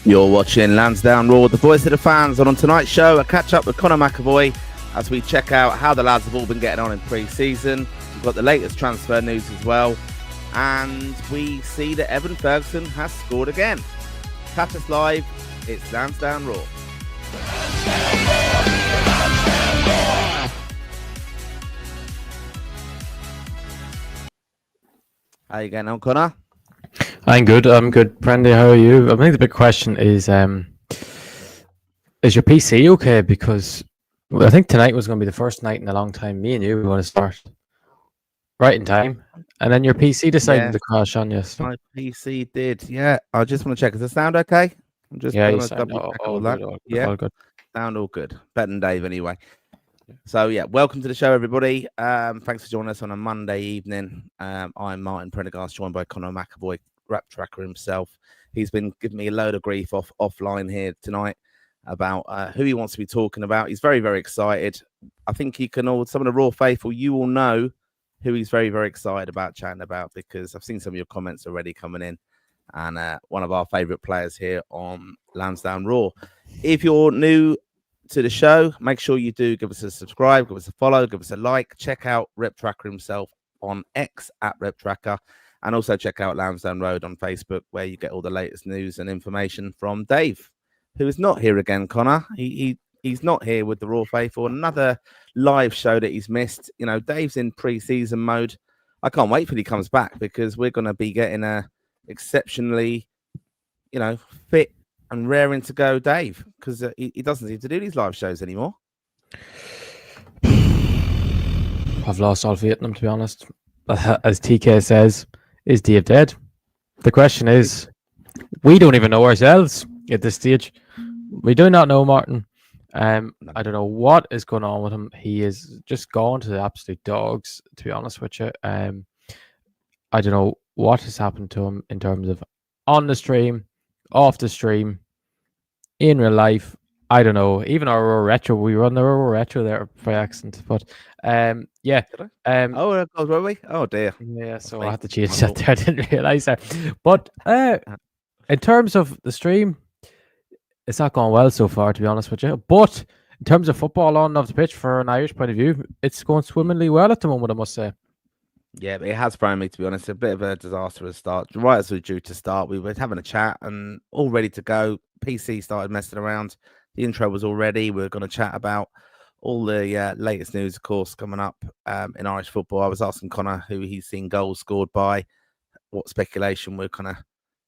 You're watching Lansdowne Raw, the voice of the fans, and on tonight's show, a catch-up with Conor McAvoy as we check out how the lads have all been getting on in pre-season. We've got the latest transfer news as well, and we see that Evan Ferguson has scored again. Catch us live, it's Lansdowne Raw. How you getting on, Conor? I'm good, Brandy, how are you? I think the big question is your PC okay? Because I think tonight was going to be the first night in a long time me and you were going to start right in time, and then your PC decided to crash on you. So. My PC did, yeah. I just want to check, does it sound okay? I'm just going to double check all that. All good. Sound all good. Better than Dave anyway. So, yeah, welcome to the show, everybody. Thanks for joining us on a Monday evening. I'm Martin Prendergast, joined by Conor McAvoy, rap tracker himself. He's been giving me a load of grief offline here tonight about who he wants to be talking about. He's very, very excited. I think you can all, some of the Raw faithful, you will know who he's very, very excited about chatting about, because I've seen some of your comments already coming in. And one of our favourite players here on Lansdowne Raw. If you're new to the show, make sure you do give us a subscribe, give us a follow, give us a like. Check out Rep Tracker himself on X at Rep Tracker, and also check out Lansdowne Road on Facebook, where you get all the latest news and information from Dave, who is not here again, Conor. He's not here with the Raw Faithful. Another live show that he's missed. You know, Dave's in pre-season mode. I can't wait till he comes back, because we're going to be getting a exceptionally, fit and raring to go Dave, because he doesn't seem to do these live shows anymore. I've lost all faith in him, to be honest. As TK says, is Dave dead? The question is, we don't even know ourselves at this stage. We do not know Martin. I don't know what is going on with him. He is just gone to the absolute dogs, to be honest with you. I don't know what has happened to him in terms of on the stream, off the stream, in real life. I don't know. Even our Raw Retro, we run the Raw Retro there by accident. But yeah. Were we? Oh dear. Yeah, so I had to change that there. I didn't realise that. But in terms of the stream, it's not going well so far, to be honest with you. But in terms of football on and off the pitch, for an Irish point of view, it's going swimmingly well at the moment, I must say. Yeah, but it has thrown me, to be honest, a bit of a disastrous start. Right as we were due to start, we were having a chat and all ready to go. PC started messing around. The intro was all ready. We were going to chat about all the latest news, of course, coming up in Irish football. I was asking Conor who he's seen goals scored by, what speculation we're kind of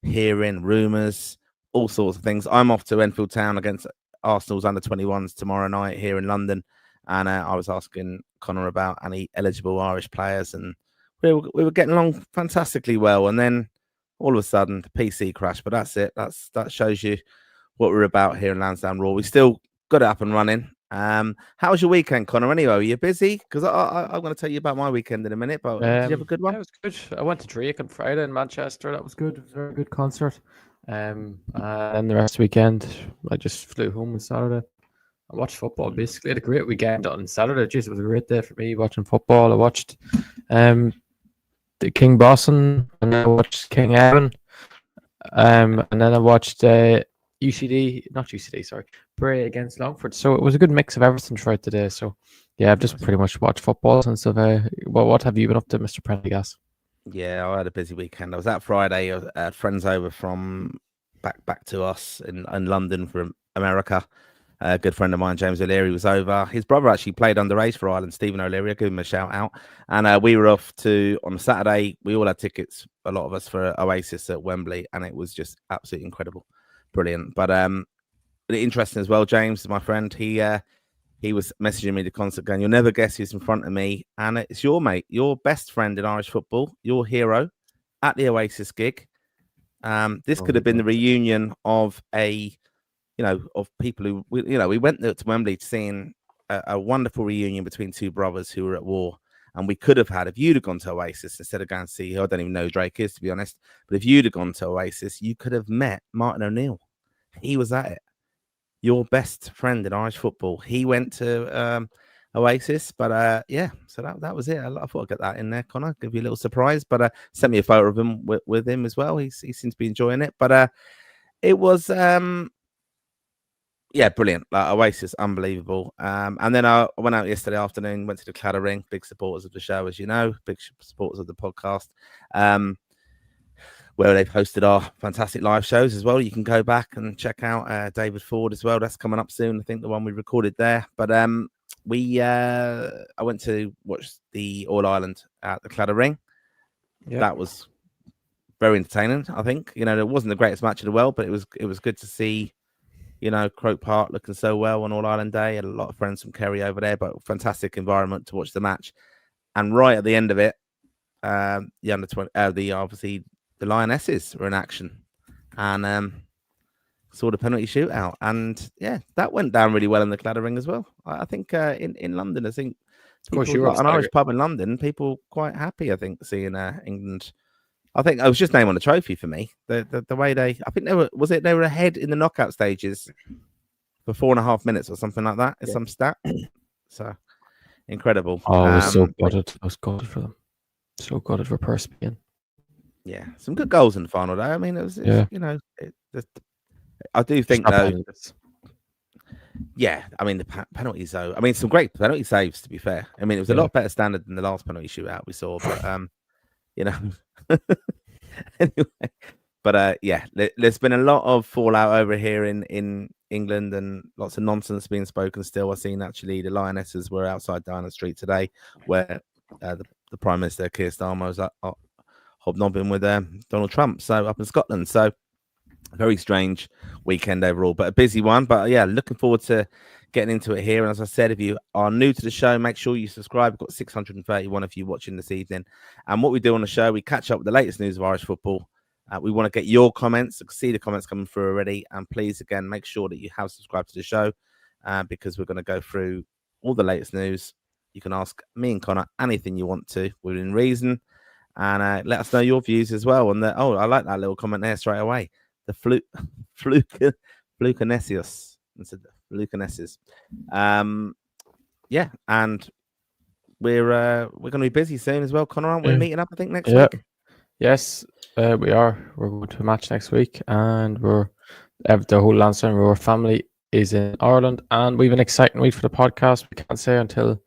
hearing, rumours, all sorts of things. I'm off to Enfield Town against Arsenal's under-21s tomorrow night here in London. And I was asking Conor about any eligible Irish players, and we were getting along fantastically well, and then all of a sudden the PC crashed. But that's it. That shows you what we're about here in Lansdowne Raw. We still got it up and running. How was your weekend, Conor? Anyway, were you busy? Because I'm going to tell you about my weekend in a minute. But did you have a good one? Yeah, it was good. I went to Drake on Friday in Manchester. That was good. It was a very good concert. And the rest of the weekend, I just flew home on Saturday. I watched football, basically. I had a great weekend on Saturday. Jeez, it was a great day for me watching football. I watched the King Bosun, and then I watched King Evan, and then I watched Bray against Longford. So it was a good mix of everything throughout the day. So yeah, I've just pretty much watched football since what have you been up to, Mr. Prendergast? Yeah, I had a busy weekend. I was out Friday. I had friends over from back to us in London from America. A good friend of mine, James O'Leary, was over. His brother actually played underage for Ireland, Stephen O'Leary. I give him a shout out. And we were off on Saturday. We all had tickets, a lot of us, for Oasis at Wembley, and it was just absolutely incredible, brilliant. But interesting as well. James, my friend, he was messaging me the concert, going, "You'll never guess who's in front of me," and it's your mate, your best friend in Irish football, your hero, at the Oasis gig. This could have been the reunion of of people who, we went there to Wembley to seeing a wonderful reunion between two brothers who were at war. And we could have had, if you'd have gone to Oasis instead of going to see, I don't even know who Drake is, to be honest, but if you'd have gone to Oasis, you could have met Martin O'Neill. He was at it. Your best friend in Irish football. He went to Oasis, but so that was it. I thought I'd get that in there, Conor, give you a little surprise, but sent me a photo of him with him as well. He seems to be enjoying it, but It was yeah, brilliant. Like Oasis, unbelievable. And then I went out yesterday afternoon, went to the Cladder Ring, big supporters of the show, as you know, big supporters of the podcast. Where they've hosted our fantastic live shows as well. You can go back and check out David Ford as well. That's coming up soon. I think the one we recorded there. But I went to watch the All Ireland at the Cladder Ring. Yep. That was very entertaining. I think it wasn't the greatest match of the world, but it was good to see. Croke Park looking so well on All Ireland Day. Had a lot of friends from Kerry over there, but fantastic environment to watch the match. And right at the end of it, the under 20, obviously the Lionesses were in action, and saw the penalty shootout. And yeah, that went down really well in the Cladder Ring as well. I think in London, I think an Irish pub in London, people quite happy. I think seeing England. I think it was just name on the trophy for me. The way I think they were ahead in the knockout stages for 4.5 minutes or something like that. It's some stat. So incredible. Oh, I was so gutted. I was gutted for them. So gutted for Perspian. Yeah, some good goals in the final though. I mean, it was I do think though. Yeah, I mean the penalties though. I mean some great penalty saves to be fair. I mean it was a lot better standard than the last penalty shootout we saw, but anyway, but there's been a lot of fallout over here in England and lots of nonsense being spoken still. I've seen actually the Lionesses were outside Downing Street today where the Prime Minister Keir Starmer was hobnobbing with Donald Trump, so up in Scotland. So very strange weekend overall, but a busy one. But yeah, looking forward to getting into it here. And as I said, if you are new to the show, make sure you subscribe. We've got 631 of you watching this evening. And what we do on the show, we catch up with the latest news of Irish football. We want to get your comments. I can see the comments coming through already. And please, again, make sure that you have subscribed to the show because we're going to go through all the latest news. You can ask me and Conor anything you want to within reason. And let us know your views as well. And I like that little comment there straight away. The Flucanesius. Lucanesses. Yeah, and we're going to be busy soon as well, Conor, aren't we? Meeting up, I think, next week. Yes, we are. We're going to a match next week, and the whole Lansdowne Roar family is in Ireland, and we have an exciting week for the podcast. We can't say until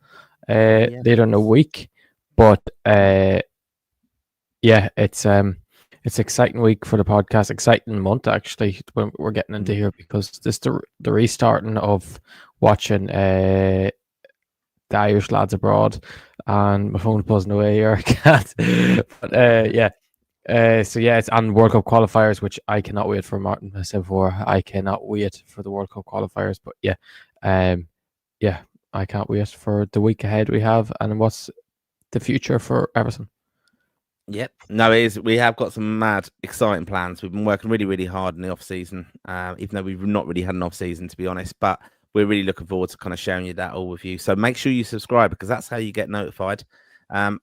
later in the week, but it's exciting week for the podcast, exciting month actually when we're getting into here because this the restarting of watching the Irish lads abroad, and my phone's buzzing away here. I can't. But it's on World Cup qualifiers, which I cannot wait for. Martin, I said before, I cannot wait for the World Cup qualifiers. But I can't wait for the week ahead we have, and what's the future for Everton. Yep. No, it is. We have got some mad, exciting plans. We've been working really, really hard in the off season, even though we've not really had an off season, to be honest. But we're really looking forward to kind of sharing you that all with you. So make sure you subscribe because that's how you get notified.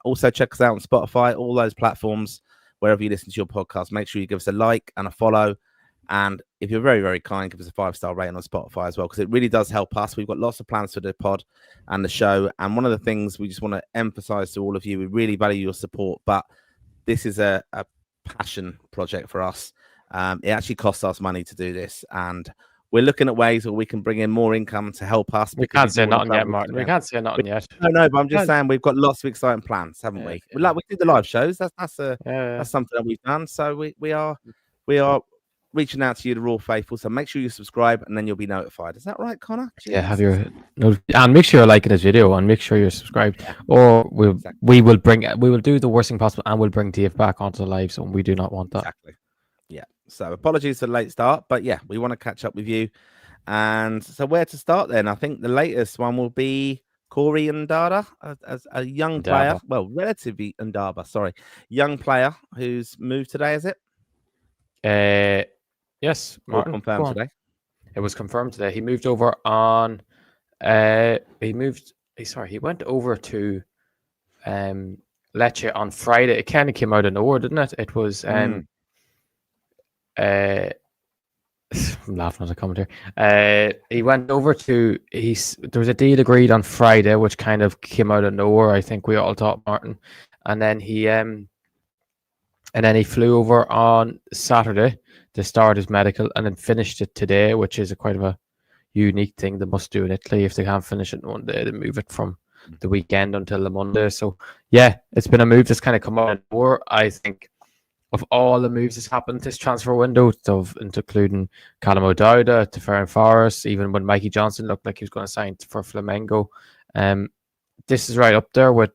Also, check us out on Spotify, all those platforms, wherever you listen to your podcast. Make sure you give us a like and a follow. And if you're very, very kind, give us a 5-star rating on Spotify as well, because it really does help us. We've got lots of plans for the pod and the show. And one of the things we just want to emphasize to all of you, we really value your support, but this is a passion project for us. It actually costs us money to do this, and we're looking at ways where we can bring in more income to help us. We can't say nothing yet, Martin. We can't say nothing yet. No, but I'm just saying we've got lots of exciting plans, haven't we? Like we did the live shows. That's something that we've done. So we are reaching out to you, the Raw faithful. So make sure you subscribe, and then you'll be notified. Is that right, Conor? Jeez. Yeah, have your and make sure you're liking this video, and make sure you're subscribed. Or we will do the worst thing possible, and we'll bring Dave back onto the live zone. We do not want that. Exactly. Yeah. So apologies for the late start, but yeah, we want to catch up with you. And so where to start then? I think the latest one will be Corrie Ndaba, as a young player. Well, relatively Ndaba, sorry, young player who's moved today. Is it? Yes, Martin, confirmed today. It was confirmed today. He moved over on. He went over to Lecce on Friday. It kind of came out of nowhere, didn't it? It was. I'm laughing at the commentary. He went over to. There was a deal agreed on Friday, which kind of came out of nowhere. I think we all thought, Martin, and then he flew over on Saturday to start his medical and then finished it today, which is quite of a unique thing they must do in Italy. If they can't finish it in one day, they move it from the weekend until the Monday. So yeah, it's been a move that's kind of come out more. I think of all the moves that's happened this transfer window, including Callum O'Dowda to Ferran Forest, even when Mikey Johnson looked like he was going to sign for Flamengo. This is right up there with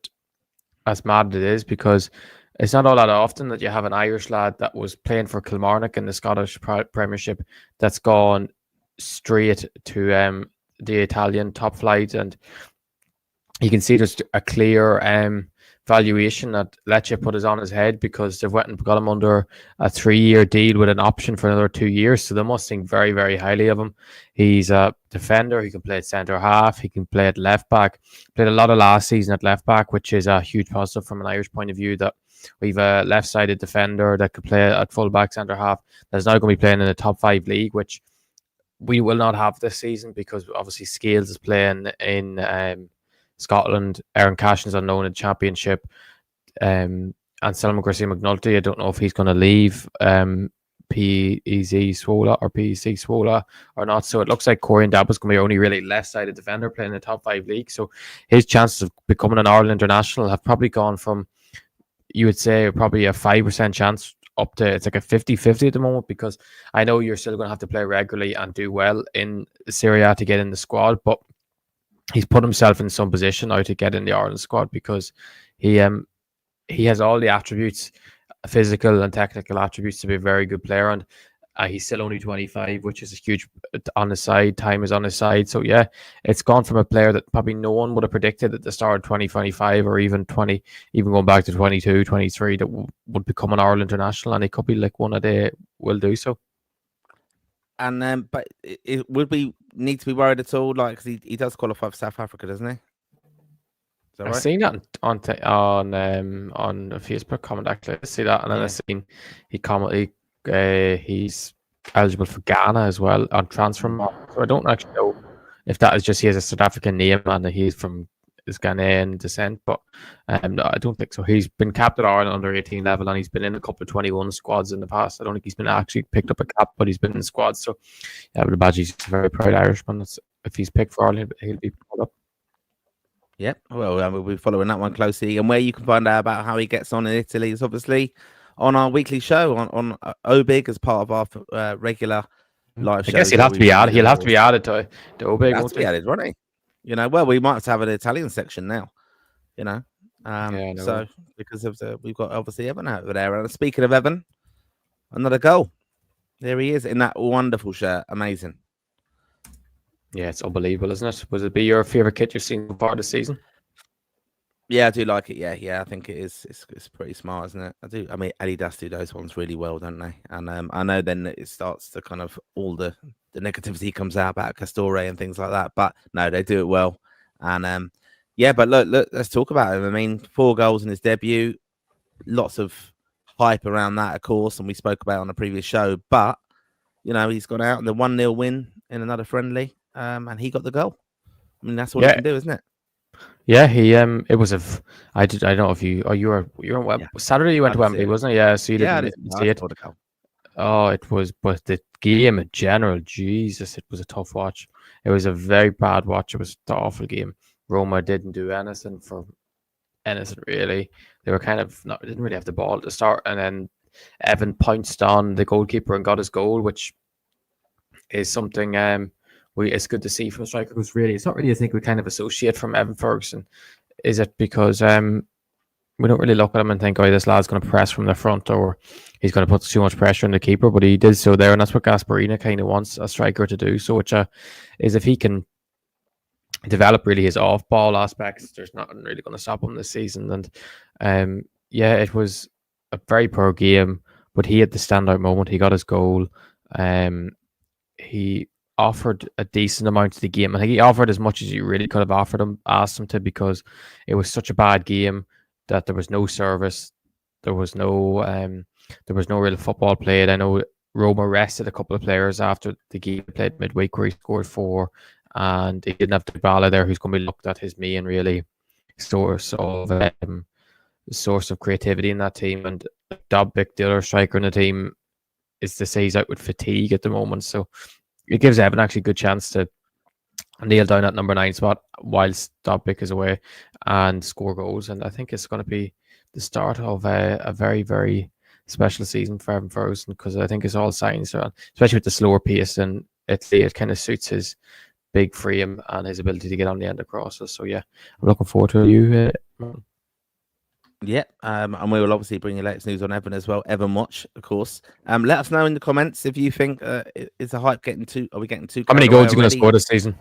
as mad as it is, because it's not all that often that you have an Irish lad that was playing for Kilmarnock in the Scottish Premiership that's gone straight to the Italian top flight. And you can see there's a clear valuation that Lecce put us on his head, because they've went and got him under a 3-year deal with an option for another 2 years. So they must think very, very highly of him. He's a defender. He can play at centre half. He can play at left back. Played a lot of last season at left back, which is a huge positive from an Irish point of view, that we've a left-sided defender that could play at full back, centre half, that's now going to be playing in the top 5 league, which we will not have this season, because obviously Scales is playing in Scotland. Aaron Cashin's unknown in the Championship. And Selma Garcia McNulty, I don't know if he's going to leave PEC Swola or not. So it looks like Corrie Ndaba is going to be our only really left-sided defender playing in the top 5 league. So his chances of becoming an Ireland international have probably gone from, you would say, probably a 5% chance up to, it's like a 50-50 at the moment, because I know you're still going to have to play regularly and do well in Serie A to get in the squad, but he's put himself in some position now to get in the Ireland squad, because he has all the attributes, physical and technical attributes, to be a very good player. And he's still only 25, which is a huge on his side. Time is on his side. So yeah, it's gone from a player that probably no one would have predicted at the start of 2025 or even going back to 22, 23, that would become an Ireland international, and it could be like one a day will do so. And but would we need to be worried at all? Like, 'cause he does qualify for South Africa, doesn't he? Is that right? I've seen that on Facebook comment, actually. I see that, and then I've seen he's eligible for Ghana as well on transfer market. So I don't actually know if that is just he has a South African name and he's from his Ghanaian descent, but no, I don't think so. He's been capped at Ireland under 18 level, and he's been in a couple of 21 squads in the past. I don't think he's been actually picked up a cap, but he's been in squads. So yeah, I would imagine he's a very proud Irishman. If he's picked for Ireland, he'll be pulled up. Yeah, well, we'll be following that one closely. And where you can find out about how he gets on in Italy is obviously on our weekly show on OBIG, as part of our regular live show. I guess he'll have to be added. He'll have to be added to OBIG. He'll have to be added, won't he? You know, well, we might have to have an Italian section now. You know, so because of we've got obviously Evan over there. And speaking of Evan, another goal. There he is in that wonderful shirt. Amazing. Yeah, it's unbelievable, isn't it? Would it be your favorite kit you've seen so far this season? Yeah, I do like it. Yeah, I think it is. It's pretty smart, isn't it? I do. I mean, Adidas do those ones really well, don't they? And I know then it starts to kind of all the negativity comes out about Castore and things like that. But no, they do it well. And yeah, but look, let's talk about him. I mean, 4 goals in his debut. Lots of hype around that, of course, and we spoke about on a previous show. But you know, he's gone out in the 1-0 win in another friendly. And he got the goal. I mean, that's what he can do, isn't it? Yeah, he it was I don't know if you were on Saturday you went to Wembley, wasn't it? Yeah, so you didn't see it. Oh, it was, but the game in general, Jesus, it was a tough watch. It was a very bad watch. It was an awful game. Roma didn't do anything really. They were kind of didn't really have the ball at the start, and then Evan pounced on the goalkeeper and got his goal, which is something it's good to see from a striker, because really it's not really a thing we kind of associate from Evan Ferguson. Is it because we don't really look at him and think, oh, this lad's going to press from the front, or he's going to put too much pressure on the keeper, but he did so there, and that's what Gasparina kind of wants a striker to do. So which is if he can develop really his off-ball aspects, there's nothing really going to stop him this season. And yeah, it was a very poor game, but he had the standout moment. He got his goal. He offered a decent amount of the game. I think he offered as much as you really could have asked him to, because it was such a bad game that there was no service, there was no real football played. I know Roma rested a couple of players after the game played midweek, where he scored 4, and he didn't have Dybala there, who's going to be looked at his main really source of creativity in that team. And Dobbik, the other striker in the team, is to say he's out with fatigue at the moment. So it gives Evan actually a good chance to nail down that number 9 spot whilst Dobbik is away and score goals. And I think it's going to be the start of a very, very special season for Evan Ferguson, because I think it's all signs, especially with the slower pace in Italy, it kind of suits his big frame and his ability to get on the end of crosses. So yeah, I'm looking forward to you. Yeah, and we will obviously bring you latest news on Evan as well. Evan Watch, of course. Let us know in the comments if you think is the hype getting too? Are we getting too? How many goals are you going to score this season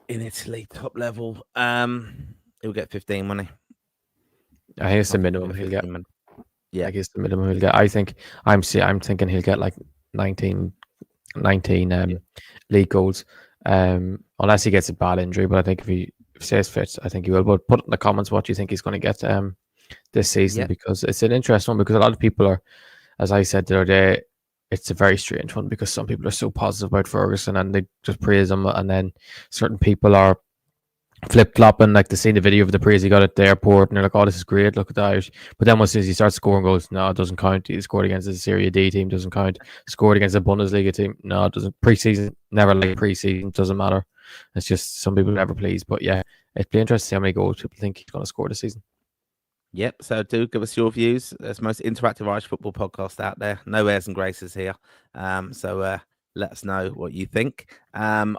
in Italy, top level? He'll get 15 money. I think it's the minimum he'll get. Yeah, I guess the minimum he'll get. I think I'm thinking he'll get like 19 league goals, unless he gets a bad injury. But I think if he stays fit, I think he will. But put in the comments what you think he's going to get this season, because it's an interesting one, because a lot of people are, as I said the other day, it's a very strange one, because some people are so positive about Ferguson and they just praise him, and then certain people are flip-flopping, like they seen the video of the praise he got at the airport and they're like, oh, this is great, look at that. But then once he starts scoring goals, no, it doesn't count. He scored against the Serie D team, doesn't count. Scored against the Bundesliga team, no, it doesn't. Pre-season, never like pre-season, doesn't matter. It's just some people never please. But yeah, it'd be interesting to see how many goals people think he's going to score this season. Yep, so do give us your views. It's the most interactive Irish football podcast out there. No airs and graces here. So let us know what you think.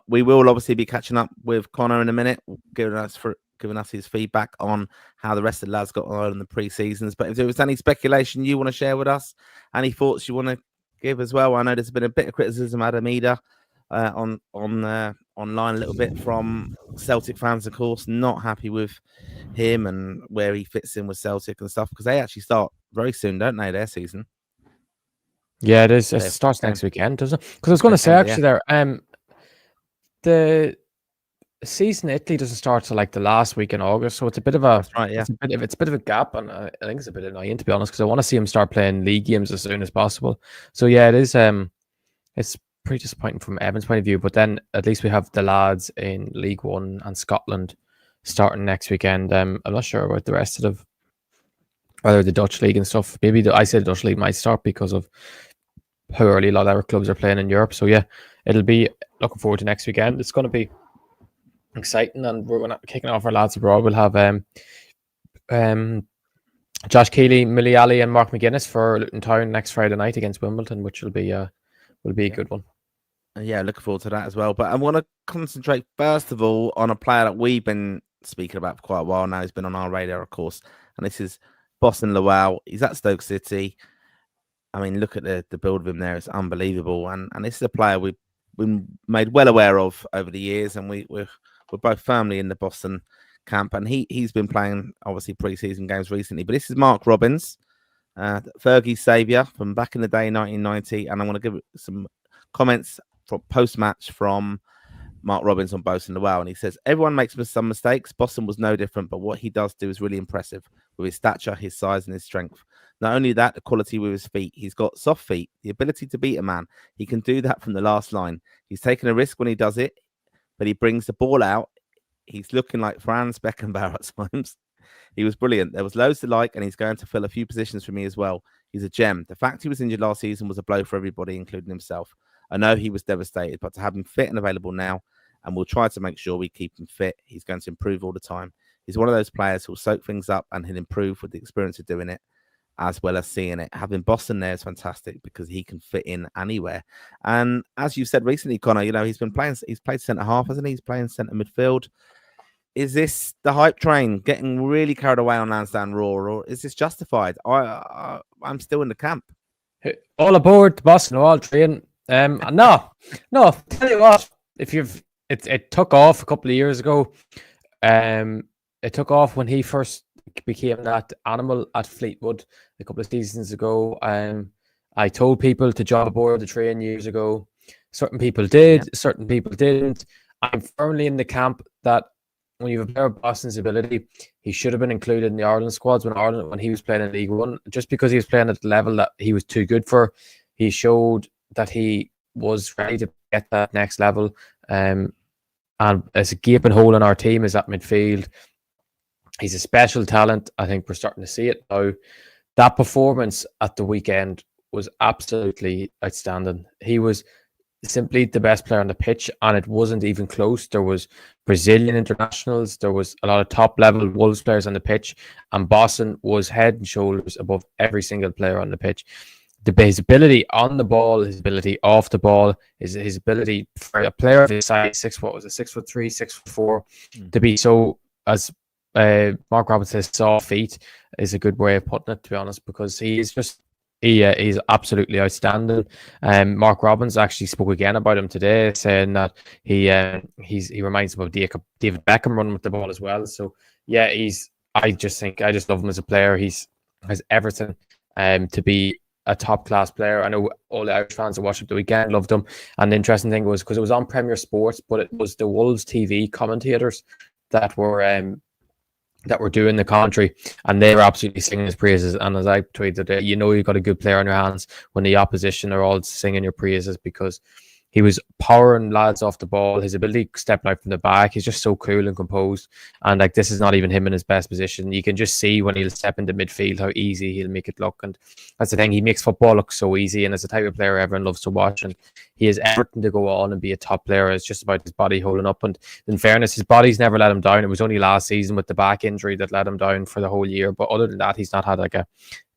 We will obviously be catching up with Conor in a minute, giving us his feedback on how the rest of the lads got on in the pre-seasons. But if there was any speculation you want to share with us, any thoughts you want to give as well, I know there's been a bit of criticism Adam Ida online a little bit from Celtic fans, of course, not happy with him and where he fits in with Celtic and stuff, because they actually start very soon, don't they, their season? Yeah, it is. It starts next weekend, doesn't it? Because I was going to say actually the season in Italy doesn't start till like the last week in August, so it's a bit of a it's a bit of a gap, and I think it's a bit annoying, to be honest, because I want to see him start playing league games as soon as possible. So yeah, it is. It's pretty disappointing from Evan's point of view, but then at least we have the lads in League One and Scotland starting next weekend. I'm not sure about the rest of whether the Dutch league and stuff. Maybe I say the Dutch league might start because of how early a lot of our clubs are playing in Europe. So yeah, it'll be looking forward to next weekend. It's going to be exciting, and we're going to kicking off our lads abroad. We'll have Josh Keeley, Millie Alley, and Mark McGuinness for Luton Town next Friday night against Wimbledon, which will be a good one. Yeah, looking forward to that as well. But I want to concentrate first of all on a player that we've been speaking about for quite a while now. He's been on our radar, of course, and this is Bosun Lawal. He's at Stoke City. I mean, look at the build of him there. It's unbelievable. And this is a player we've been made well aware of over the years, and we're both firmly in the Bosun camp. And he's been playing, obviously, pre-season games recently. But this is Mark Robbins, Fergie's saviour from back in the day, 1990. And I want to give some comments from post-match from Mark Robbins on Bosun Lawal, and he says, everyone makes some mistakes. Bosun was no different, but what he does do is really impressive with his stature, his size, and his strength. Not only that, the quality with his feet. He's got soft feet, the ability to beat a man. He can do that from the last line. He's taking a risk when he does it, but he brings the ball out. He's looking like Franz Beckenbauer at times. He was brilliant. There was loads to like, and he's going to fill a few positions for me as well. He's a gem. The fact he was injured last season was a blow for everybody, including himself. I know he was devastated, but to have him fit and available now, and we'll try to make sure we keep him fit. He's going to improve all the time. He's one of those players who'll soak things up, and he'll improve with the experience of doing it, as well as seeing it. Having Bosun there is fantastic because he can fit in anywhere. And as you said recently, Conor, you know, he's played centre half, hasn't he? He's playing centre midfield. Is this the hype train getting really carried away on Lansdowne Roar, or is this justified? I'm still in the camp. All aboard the Bosun Lawal train. No. Tell you what, it took off a couple of years ago. It took off when he first became that animal at Fleetwood a couple of seasons ago. I told people to jump aboard the train years ago. Certain people did, certain people didn't. I'm firmly in the camp that when you have a player of Boston's ability, he should have been included in the Ireland squads when he was playing in League One. Just because he was playing at the level that he was too good for, he showed that he was ready to get that next level. And as a gaping hole in our team is that midfield. He's a special talent. I think we're starting to see it now. That performance at the weekend was absolutely outstanding. He was simply the best player on the pitch, and it wasn't even close. There was Brazilian internationals, there was a lot of top level Wolves players on the pitch, and Bosun was head and shoulders above every single player on the pitch. His ability on the ball, his ability off the ball, his ability for a player of his size, 6'3", 6'4", to be so, as Mark Roberts says, soft feet is a good way of putting it, to be honest, because he is just he's absolutely outstanding. Mark Robbins actually spoke again about him today, saying that he reminds him of David Beckham running with the ball as well. So yeah, I just love him as a player. He's has everything to be a top class player. I know all the Irish fans that watched it the weekend loved him. And the interesting thing was, because it was on Premier Sports, but it was the Wolves TV commentators that were doing the commentary, and they were absolutely singing his praises. And as I tweeted, you've got a good player on your hands when the opposition are all singing your praises, because he was powering lads off the ball. His ability stepping out from the back, he's just so cool and composed. And like, this is not even him in his best position. You can just see when he'll step into midfield how easy he'll make it look. And that's the thing, he makes football look so easy. And as a type of player everyone loves to watch, and he has everything to go on and be a top player. It's just about his body holding up. And in fairness, his body's never let him down. It was only last season with the back injury that let him down for the whole year. But other than that, he's not had like a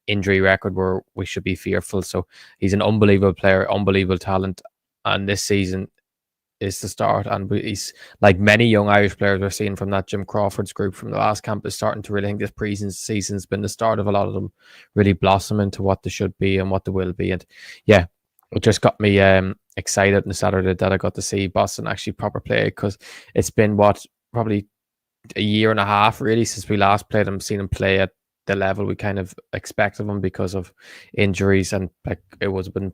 injury record where we should be fearful. So he's an unbelievable player, unbelievable talent. And this season is the start. And he's, like many young Irish players we're seeing from that Jim Crawford's group from the last camp, is starting to really think this pre-season's been the start of a lot of them really blossom into what they should be and what they will be. And yeah, it just got me excited on the Saturday that I got to see Bosun actually proper play, because it's been probably a year and a half really since we last played him, seen him play at the level we kind of expect of him because of injuries. And like, it would have been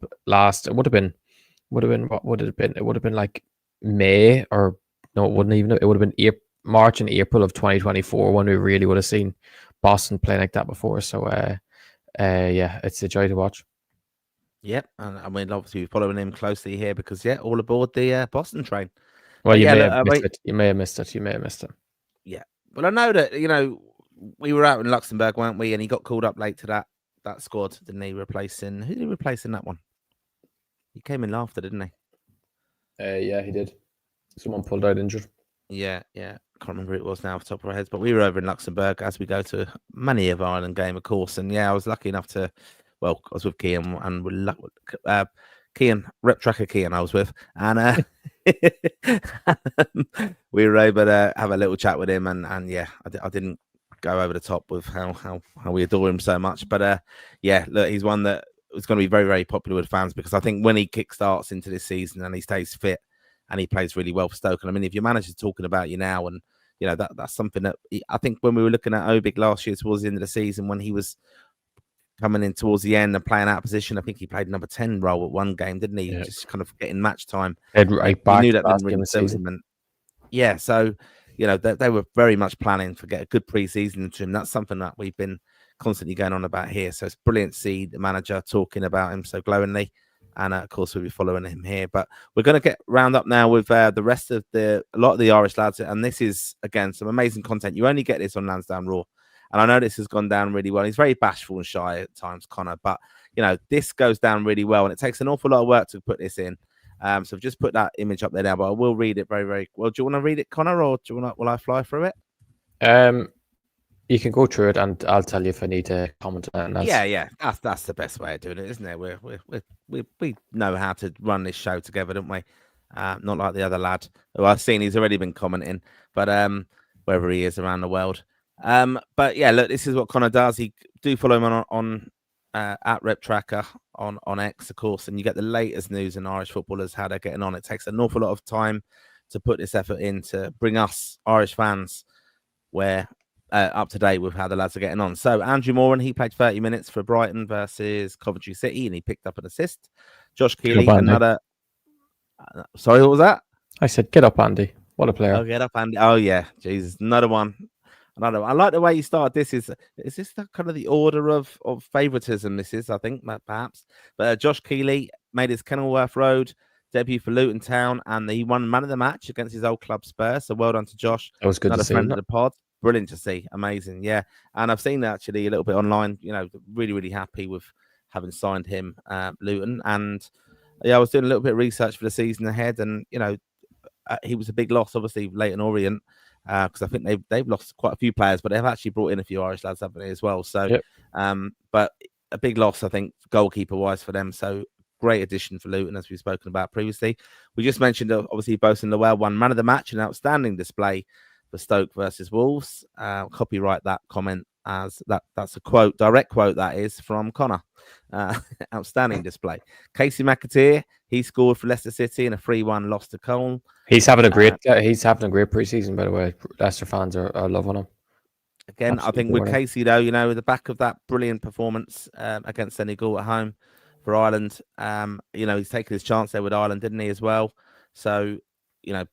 what would it have been? It would have been like May, or no, it wouldn't even. It would have been March and April of 2024 when we really would have seen Bosun playing like that before. So, yeah, it's a joy to watch. Yep, and I mean, obviously we're following him closely here because all aboard the Boston train. Well, you may have missed it. You may have missed it. Yeah, but I know that we were out in Luxembourg, weren't we? And he got called up late to that squad, didn't he? Who did he replace in that one? He came in after, didn't he? Yeah, he did. Someone pulled out injured. Yeah. Can't remember who it was now off the top of our heads, but we were over in Luxembourg as we go to many of Ireland game, of course. And yeah, I was lucky enough to, I was with Kean and Kean, Rep Tracker Kean I was with. And we were able to have a little chat with him. And yeah, I didn't go over the top with how we adore him so much. But yeah, look, he's one that it's going to be very, very popular with fans, because I think when he kickstarts into this season and he stays fit and he plays really well for Stoke, and I mean, if your manager's talking about you now, and that's something that I think when we were looking at Obig last year towards the end of the season, when he was coming in towards the end and playing out of position, I think he played number 10 role at one game, didn't he? Yeah. Just kind of getting match time. Right back, knew that didn't really suit him. And yeah, so they were very much planning to get a good pre-season into him. That's something that we've been constantly going on about here. So it's brilliant to see the manager talking about him so glowingly. And of course, we'll be following him here. But we're going to get round up now with the rest of a lot of the Irish lads. And this is, again, some amazing content. You only get this on Lansdowne Raw. And I know this has gone down really well. He's very bashful and shy at times, Conor. But, this goes down really well. And it takes an awful lot of work to put this in. So I've just put that image up there now. But I will read it very, very well. Do you want to read it, Conor? Or will I fly through it? You can go through it, and I'll tell you if I need to comment on it. Yeah. That's the best way of doing it, isn't it? We know how to run this show together, don't we? Not like the other lad who I've seen. He's already been commenting, but wherever he is around the world. But yeah, look, this is what Conor does. He do follow him on at Rep Tracker on X, of course, and you get the latest news in Irish footballers, how they're getting on. It takes an awful lot of time to put this effort in to bring us Irish fans up to date with how the lads are getting on. So Andrew Moran, he played 30 minutes for Brighton versus Coventry City, and he picked up an assist. Josh Keeley, another. Sorry, what was that? I said, get up, Andy. What a player! Oh, get up, Andy. Oh yeah, Jesus, another one. I like the way you started. Is this the kind of the order of favouritism? This is, I think, perhaps. But Josh Keeley made his Kenilworth Road debut for Luton Town, and he won man of the match against his old club Spurs. So well done to Josh. That was good to see. Another friend of the pod. Brilliant to see. Amazing. Yeah. And I've seen that actually a little bit online, really, really happy with having signed him, Luton. And yeah, I was doing a little bit of research for the season ahead, and he was a big loss, obviously, Leyton Orient, because I think they've lost quite a few players, but they've actually brought in a few Irish lads, haven't they, as well? So, Yep. But a big loss, I think, goalkeeper wise for them. So great addition for Luton, as we've spoken about previously. We just mentioned, obviously, Bosun Lawal won man of the match, an outstanding display for Stoke versus Wolves. Copyright that comment as that's a quote, direct quote, that is from Conor. Outstanding display. Casey McAteer, he scored for Leicester City in a 3-1 loss to Cole. He's having a great preseason, by the way. Leicester fans are loving him. Again, absolutely. I think with Casey, though, the back of that brilliant performance against Senegal at home for Ireland, he's taken his chance there with Ireland, didn't he, as well? So,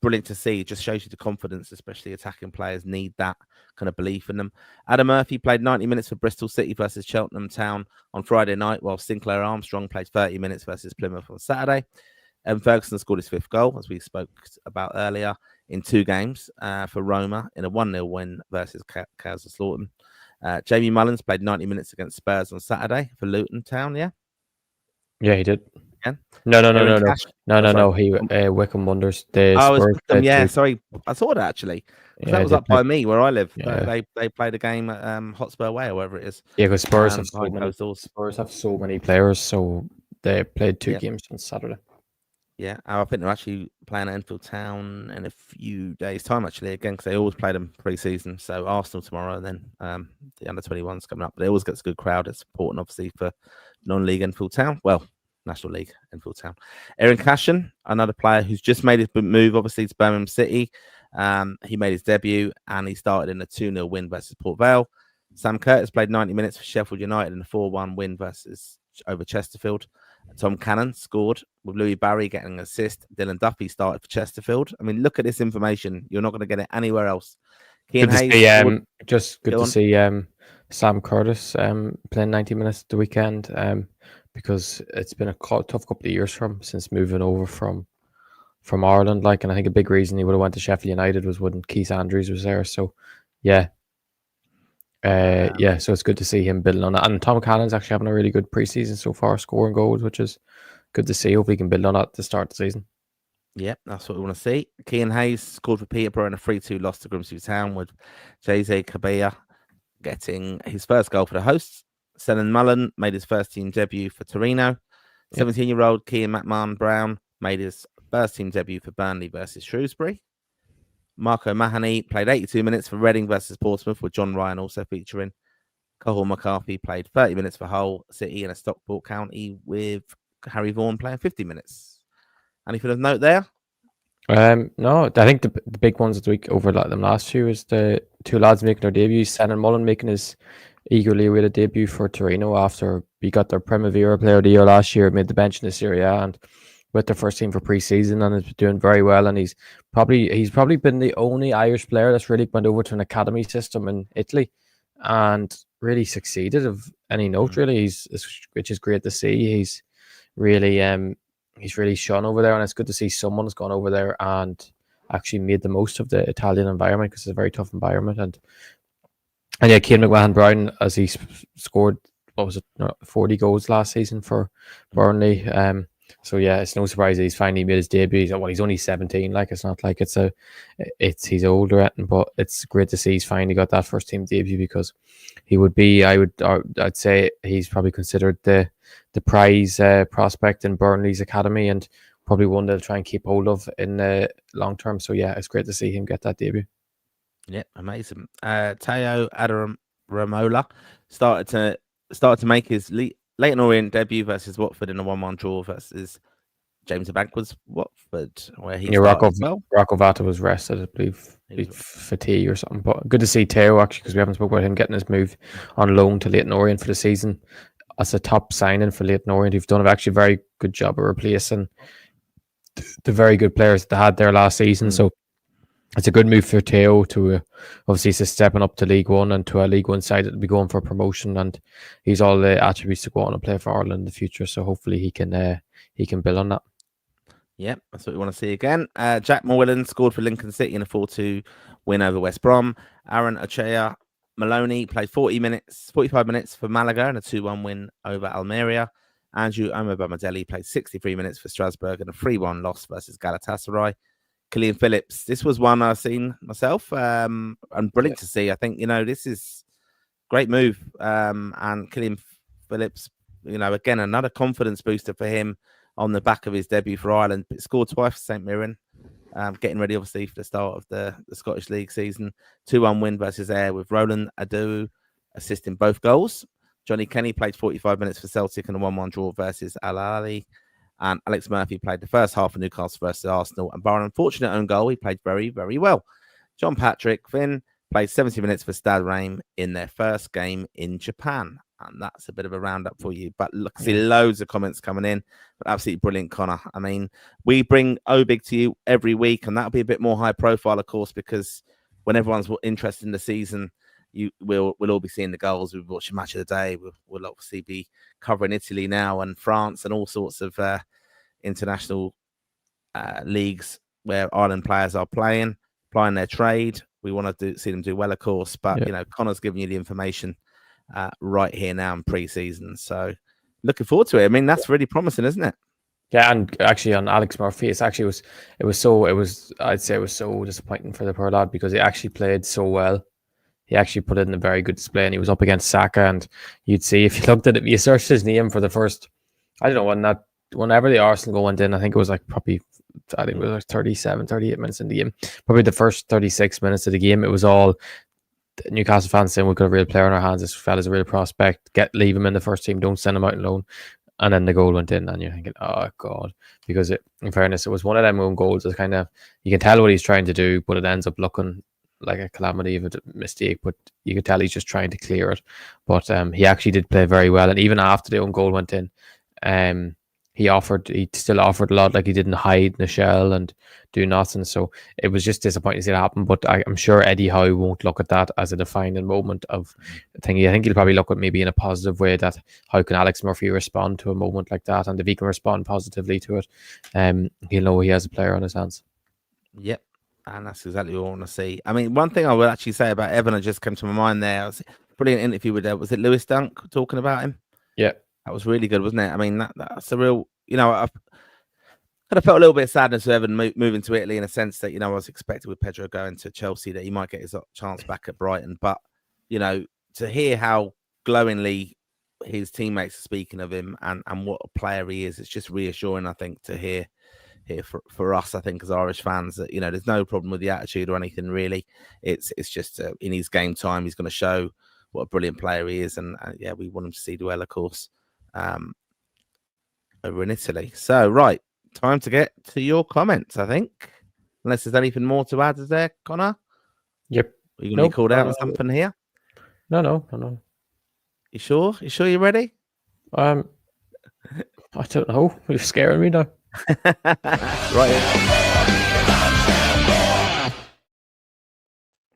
brilliant to see. It just shows you the confidence, especially attacking players need that kind of belief in them. Adam Murphy played 90 minutes for Bristol City versus Cheltenham Town on Friday night, while Sinclair Armstrong played 30 minutes versus Plymouth on Saturday. And Ferguson scored his 5th goal, as we spoke about earlier, in 2 games for Roma in a 1-0 win versus Kaiserslautern. Jamie Mullins played 90 minutes against Spurs on Saturday for Luton Town, yeah? Yeah, he did. Yeah? No. He Wycombe Wonders. Sorry. I saw that, actually. Yeah, that was up by me, where I live. Yeah. They played a game at Hotspur Way, or wherever it is. Yeah, because Spurs have so many players, so they played 2 games on Saturday. Yeah, I think they're actually playing at Enfield Town in a few days' time, actually, again, because they always play them pre-season. So Arsenal tomorrow, and then the under-21s coming up. But it always gets a good crowd. It's important, obviously, for non-league Enfield Town. Well, National League Enfield Town. Aaron Cashin, another player who's just made his move, obviously, to Birmingham City. He made his debut, and he started in a 2-0 win versus Port Vale. Sam Curtis played 90 minutes for Sheffield United in a 4-1 win over Chesterfield. Tom Cannon scored, with Louis Barry getting an assist. Dylan Duffy started for Chesterfield. I mean, look at this information. You're not going to get it anywhere else. Good to see Sam Curtis playing 90 minutes the weekend, because it's been a tough couple of years for him since moving over from Ireland. And I think a big reason he would have went to Sheffield United was when Keith Andrews was there. So, yeah. So it's good to see him building on that. And Tom Cannon's actually having a really good preseason so far, scoring goals, which is good to see. Hopefully he can build on that to start the season. Yep, that's what we want to see. Kean Hayes scored for Peterborough in a 3-2 loss to Grimsby Town, with Jose Cabella getting his first goal for the hosts. Senan Mullen made his first team debut for Torino. 17-year-old Kean McMahon Brown made his first team debut for Burnley versus Shrewsbury. Marco Mahoney played 82 minutes for Reading versus Portsmouth, with John Ryan also featuring. Cathal McCarthy played 30 minutes for Hull City in a Stockport County, with Harry Vaughan playing 50 minutes. Anything of note there? No, I think the big ones of the week over them last few is the 2 lads making their debuts. Senan Mullen making his eagerly awaited debut for Torino after he got their Primavera Player of the Year last year, made the bench in the Serie A, and with their first team for pre-season, and is doing very well. And he's probably been the only Irish player that's really went over to an academy system in Italy and really succeeded of any note. Really, which is great to see. He's really shone over there, and it's good to see someone's gone over there and actually made the most of the Italian environment, because it's a very tough environment. And yeah, Cian McMahon Brown, as he scored 40 goals last season for Burnley. So yeah, it's no surprise that he's finally made his debut. He's only 17. It's not like he's older, but it's great to see he's finally got that first team debut, because he would be, I'd say he's probably considered the prize prospect in Burnley's academy, and probably one they'll try and keep hold of in the long term. So yeah, it's great to see him get that debut. Yeah, amazing. Teo Adaramola started to make his Leyton Orient debut versus Watford in a 1-1 draw versus James Abankwa's Watford, where he Rocco Vata was rested, I believe, fatigue or something. But good to see Teo, actually, because we haven't spoken about him getting his move on loan to Leyton Orient for the season. As a top signing for Leyton Orient, who've done actually a very good job of replacing the very good players that they had there last season. So it's a good move for Teo to obviously he's stepping up to League One and to a League One side that will be going for promotion, and he's all the attributes to go on and play for Ireland in the future. So hopefully he can build on that. Yep, that's what we want to see again. Jack Moylan scored for Lincoln City in a 4-2 win over West Brom. Aaron Ochea Maloney played 45 minutes for Malaga and a 2-1 win over Almeria. Andrew Omobamidele played 63 minutes for Strasbourg and a 3-1 loss versus Galatasaray. Killian Phillips, this was one I've seen myself, and brilliant to see. I think, this is great move. And Killian Phillips, again, another confidence booster for him on the back of his debut for Ireland. Scored twice for St Mirren. Getting ready, obviously, for the start of the Scottish League season. 2-1 win versus Ayr with Roland Adu assisting both goals. Johnny Kenny played 45 minutes for Celtic and a 1-1 draw versus Al Ahly. And Alex Murphy played the first half of Newcastle versus Arsenal. And barring an unfortunate own goal, he played very, very well. John Patrick Finn played 70 minutes for Stade Reims in their first game in Japan. And that's a bit of a roundup for you. But look, see loads of comments coming in. But absolutely brilliant, Connor. I mean, we bring Obig to you every week, and that'll be a bit more high profile, of course, because when everyone's interested in the season, we'll all be seeing the goals. We'll watch a match of the day. We'll obviously be covering Italy now and France and all sorts of international leagues where Ireland players are playing their trade. We want to see them do well, of course. But, Connor's giving you the information right here now in pre-season. So looking forward to it. I mean, that's really promising, isn't it? Yeah, and actually on Alex Murphy, I'd say it was so disappointing for the poor lad because he actually played so well. He actually put it in a very good display, and he was up against Saka. And you'd see if you looked at it, you searched his name for the first, I don't know, whenever the Arsenal goal went in, I think it was like 37, 38 minutes in the game. Probably the first 36 minutes of the game, it was all Newcastle fans saying we've got a real player in our hands. This fella's a real prospect. Leave him in the first team. Don't send him out on loan. And then the goal went in, and you're thinking, oh God, because in fairness, it was one of them own goals. It's kind of, you can tell what he's trying to do, but it ends up looking like a calamity of a mistake. But you could tell he's just trying to clear it. But he actually did play very well, and even after the own goal went in, he still offered a lot. Like, he didn't hide in the shell and do nothing. So it was just disappointing to see it happen. But I'm sure Eddie Howe won't look at that as a defining moment of thingy. I think he'll probably look at maybe in a positive way, that how can Alex Murphy respond to a moment like that? And if he can respond positively to it, he'll know he has a player on his hands. Yep. And that's exactly what I want to see. I mean, one thing I would actually say about Evan, that just came to my mind there, was a brilliant interview with, was it Lewis Dunk talking about him? Yeah. That was really good, wasn't it? I mean, that's a real, I've kind of felt a little bit of sadness with Evan moving to Italy, in a sense that, I was expecting with Pedro going to Chelsea that he might get his chance back at Brighton. But, to hear how glowingly his teammates are speaking of him and what a player he is, it's just reassuring, I think, to hear for us, I think, as Irish fans, that, there's no problem with the attitude or anything, really. It's just in his game time, he's going to show what a brilliant player he is. And we want him to see well, of course, over in Italy. So, right, time to get to your comments, I think. Unless there's anything more to add, is there, Connor? Yep. Are you going to be called out or something here? No. You sure? You sure you're ready? I don't know. You're scaring me now.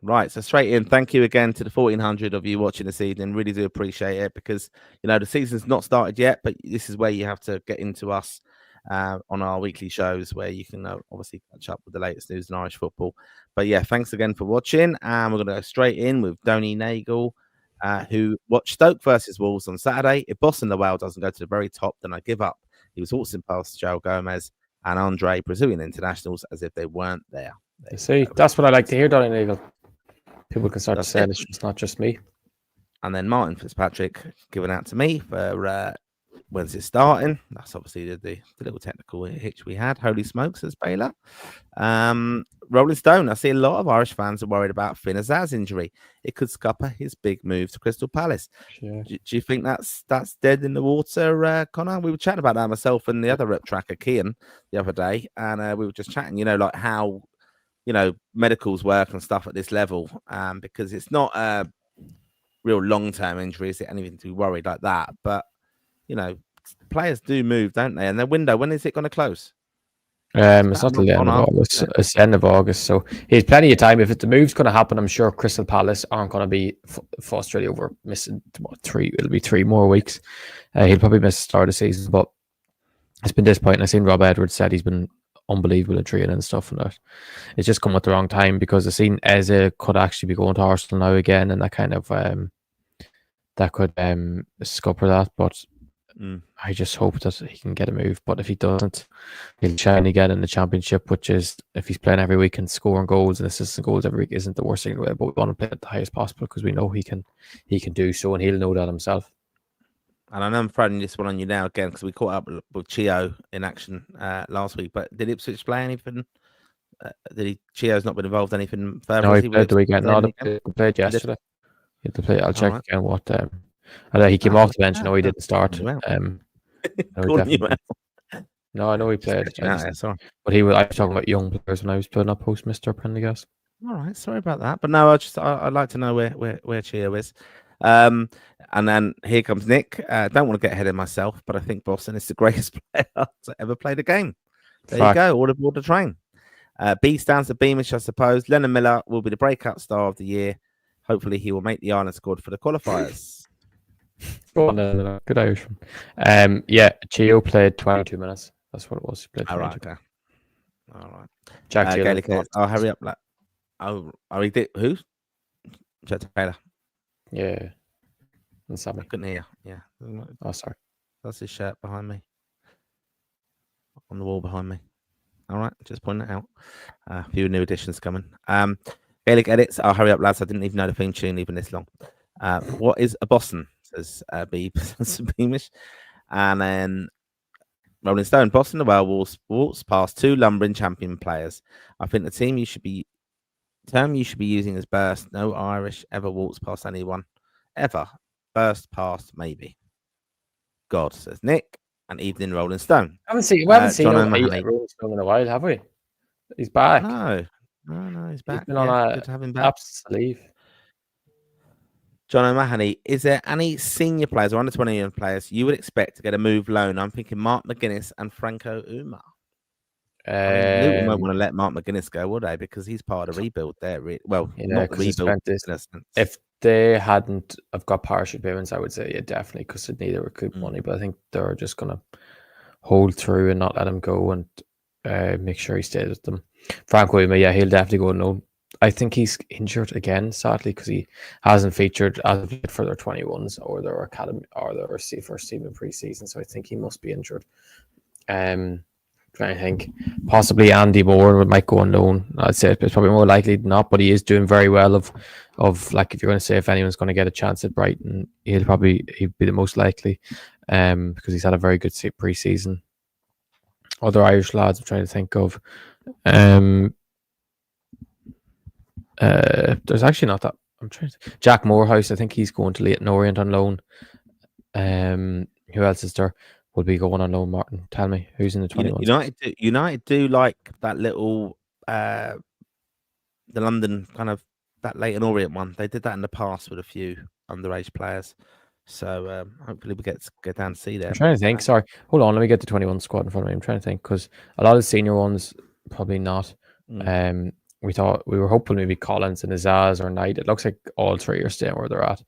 Right, so straight in. Thank you again to the 1,400 of you watching this evening. Really do appreciate it, because the season's not started yet, but this is where you have to get into us on our weekly shows, where you can obviously catch up with the latest news in Irish football. But yeah, thanks again for watching, and we're going to go straight in with Donny Nagel, who watched Stoke versus Wolves on Saturday. If Bosun Lawal doesn't go to the very top, then I give up. He was waltzing past Joe Gomez and Andre, Brazilian internationals, as if they weren't there. See, that's what I like to hear, Donny Nagel. People can start to say it's not just me. And then Martin Fitzpatrick given out to me for when's it starting. That's obviously the little technical hitch we had. Holy smokes, says Baylor. Rolling Stone, I see a lot of Irish fans are worried about Finn Azaz's injury. It could scupper his big move to Crystal Palace. Sure. Do you think that's dead in the water, Connor? We were chatting about that, myself and the other rep tracker, Kian, the other day. And we were just chatting, like how, medicals work and stuff at this level. Because it's not a real long-term injury, is it? Anything to be worried like that. But, players do move, don't they? And their window, when is it going to close? It's not till the end of August. It's the end of August, so he's plenty of time. If the move's going to happen, I'm sure Crystal Palace aren't going to be frustrated over missing 3. It'll be 3 more weeks. He'll probably miss the start of the season, but it's been disappointing. I've seen Rob Edwards said he's been unbelievable at training and stuff, and that it's just come at the wrong time because I've seen Eze could actually be going to Arsenal now again, and that kind of that could scupper that. But I just hope that he can get a move. But if he doesn't, he'll shine again in the Championship, which is, if he's playing every week and scoring goals and assisting goals every week, isn't the worst thing in the world. But we want to play at the highest possible because we know he can do so, and he'll know that himself. And I know I'm throwing this one on you now again because we caught up with Chio in action last week. But did Ipswich play anything? Chio's not been involved in anything further? No, he played the weekend. No, he played yesterday. He had to play. I'll check again what. I know he came off the bench. No, he didn't start. No, I know he played. But he was. I was talking about young players when I was putting up post Mr. Prendergast. All right, sorry about that. But no, I'd like to know where Chio is. And then here comes Nick. Don't want to get ahead of myself, but I think Bosun is the greatest player to ever play the game. There you go. All aboard the train. B stands for Beamish, I suppose. Lennon Miller will be the breakout star of the year. Hopefully, he will make the Ireland squad for the qualifiers. Go on, good Irishman. Yeah, Chio played 22 minutes. That's what it was. He played 22. All right. Jack Taylor. Oh, hurry up. He did. Who? Jack Taylor. Yeah. And Sammy. I couldn't hear. Yeah. Oh, sorry. That's his shirt behind me. On the wall behind me. All right. Just pointing it out. A few new additions coming. Gaelic edits. Oh, hurry up, lads. I didn't even know the theme tune even this long. What is a Bosun? Says Beamish. And then Rolling Stone. Bosun, the Werewolves waltz past 2 lumbering champion players. I think the term you should be using is burst. No Irish ever waltz past anyone. Ever. Burst past, maybe. God, says Nick. And Evening Rolling Stone. We haven't seen Rolling Stone in a while, have we? He's back. No, he's back. He's been on good to have him back. Sleeve. John O'Mahony, is there any senior players or under 20 players you would expect to get a move loan? I'm thinking Mark McGuinness and Franco Uma. Luton won't want to let Mark McGuinness go, would they? Because he's part of the rebuild there. Well, not the rebuild. If they hadn't have got parachute payments, I would say, yeah, definitely, because they need to recoup money. But I think they're just going to hold through and not let him go and make sure he stays with them. Franco Uma, yeah, he'll definitely go no. I think he's injured again, sadly, because he hasn't featured as for their 21s or their academy or their first team in pre-season. So I think he must be injured. Trying to think, possibly Andy Moore might go on loan. I'd say it's probably more likely than not, but he is doing very well. Of like, if you're going to say if anyone's going to get a chance at Brighton, he'd be the most likely, because he's had a very good pre-season. Other Irish lads I'm trying to think of. There's actually not that. I'm trying to. Jack Morehouse, I think he's going to Leyton Orient on loan. Who else is there? Will be going on loan, Martin? Tell me who's in the 21. United do like that little the London kind of that Leyton Orient one. They did that in the past with a few underage players. So hopefully we get down to see them. I'm trying to think. Sorry, hold on. Let me get the 21 squad in front of me. I'm trying to think because a lot of the senior ones probably not. We thought we were hoping maybe Collins and Azaz or Knight. It looks like all 3 are staying where they're at.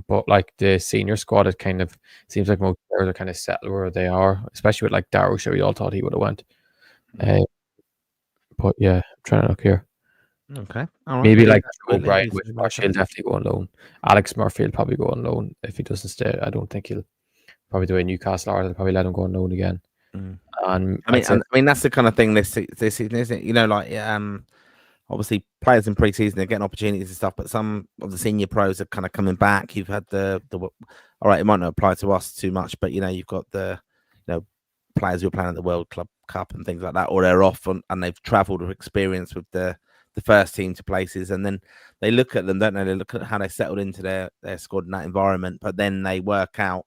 But like the senior squad, it kind of seems like most players are kind of settled where they are, especially with like Darusha. We all thought he would have went. But yeah, I'm trying to look here. Okay. All right. Maybe like O'Brien with Marshall, he'll definitely go on loan. Alex Murphy will probably go on loan if he doesn't stay. I don't think he'll probably do a Newcastle or they'll probably let him go on loan again. And I mean that's the kind of thing this season, isn't it? You know, like obviously players in pre-season are getting opportunities and stuff, but some of the senior pros are kind of coming back. You've had the all right, it might not apply to us too much, but you know, you've got the players who are playing at the World Club Cup and things like that, or they're off and they've travelled or experienced with the first team to places, and then they look at them, don't they? They look at how they settled into their squad in that environment, but then they work out,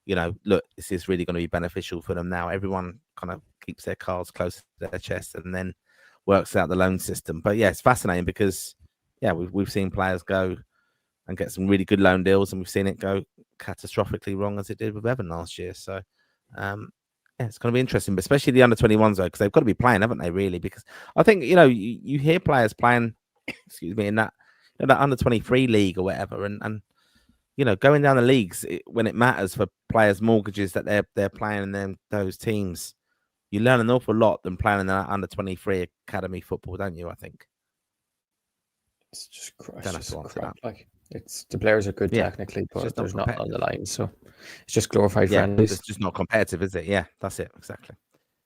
look, this is really going to be beneficial for them now. Everyone kind of keeps their cards close to their chest and then works out the loan system. But yeah, it's fascinating because we've seen players go and get some really good loan deals, and we've seen it go catastrophically wrong as it did with Evan last year. So it's going to be interesting, but especially the under 21s though, because they've got to be playing, haven't they? Really, because I think you hear players playing, excuse me, in that under 23 league or whatever, and going down the leagues when it matters for players' mortgages that they're playing in those teams. you learn an awful lot than playing in that under 23 academy football, don't you? I think. It's just Don't have to answer crap. that. Like the players are good Yeah, technically, it's but just not there's nothing on the competitive. line. So it's just glorified Yeah, friendlies. it's just not competitive, is it? Yeah, that's it exactly.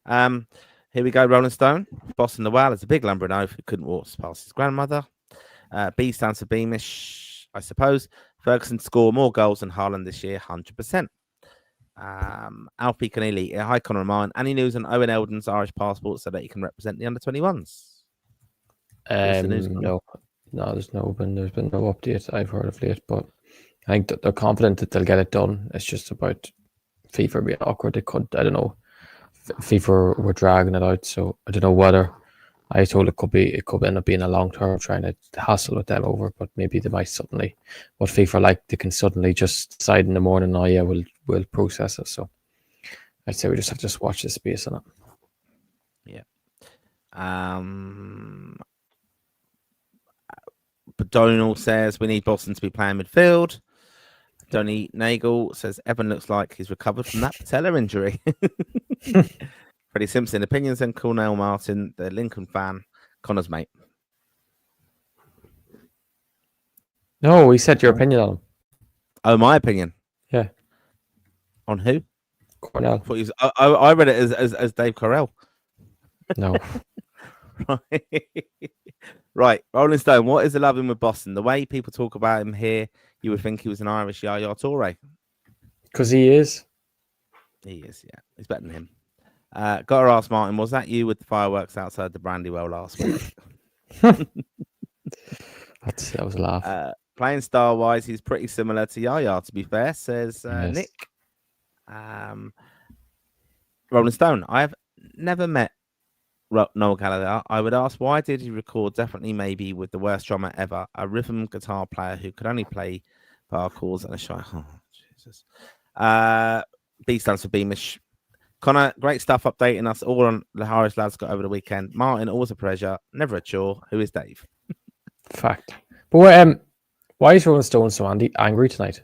Here we go. Rolling Stone. Bosun Lawal is a big lumbering oaf who couldn't walk past his grandmother. B stands for Beamish, I suppose. Ferguson score more goals than Haaland this year, 100%. Alfie Keneally, hi Conor and mine. Any news on Owen Eldon's Irish passport so that he can represent the under 21s? No, there's been no update I've heard of late, but I think that they're confident that they'll get it done. It's just about FIFA being awkward. They could, I don't know, FIFA were dragging it out, so I don't know whether. I told it could end up being a long term trying to hassle with them over, but maybe they might suddenly. What FIFA like, they can suddenly just decide in the morning, oh yeah, we'll process it. So I'd say we just have to watch the space on it. Yeah. But Donald says we need Bosun to be playing midfield. Donny Nagel says Evan looks like he's recovered from that patella injury. Freddie Simpson, opinions on Cornell Martin, the Lincoln fan, Connor's mate. No, we said your opinion on him. Oh, my opinion? Yeah. On who? Cornell. I read it as Dave Carell. No. Right. Rolling Stone, what is the loving with Bosun? The way people talk about him here, you would think he was an Irish Yaya Toure. Because he is. He is, yeah. He's better than him. Got to ask Martin, was that you with the fireworks outside the Brandywell last week? That was a laugh. Playing style-wise, he's pretty similar to Yaya, to be fair, says Yes. Nick. Rolling Stone, I have never met Noel Gallagher. I would ask, why did he record definitely maybe with the worst drummer ever, a rhythm guitar player who could only play bar chords and a shy... Oh, Jesus. B stands for Beamish. Conor, great stuff updating us all on the Irish lads got over the weekend. Martin, always a pleasure, never a chore. Who is Dave? Fact. But why is Rolling Stone so angry tonight?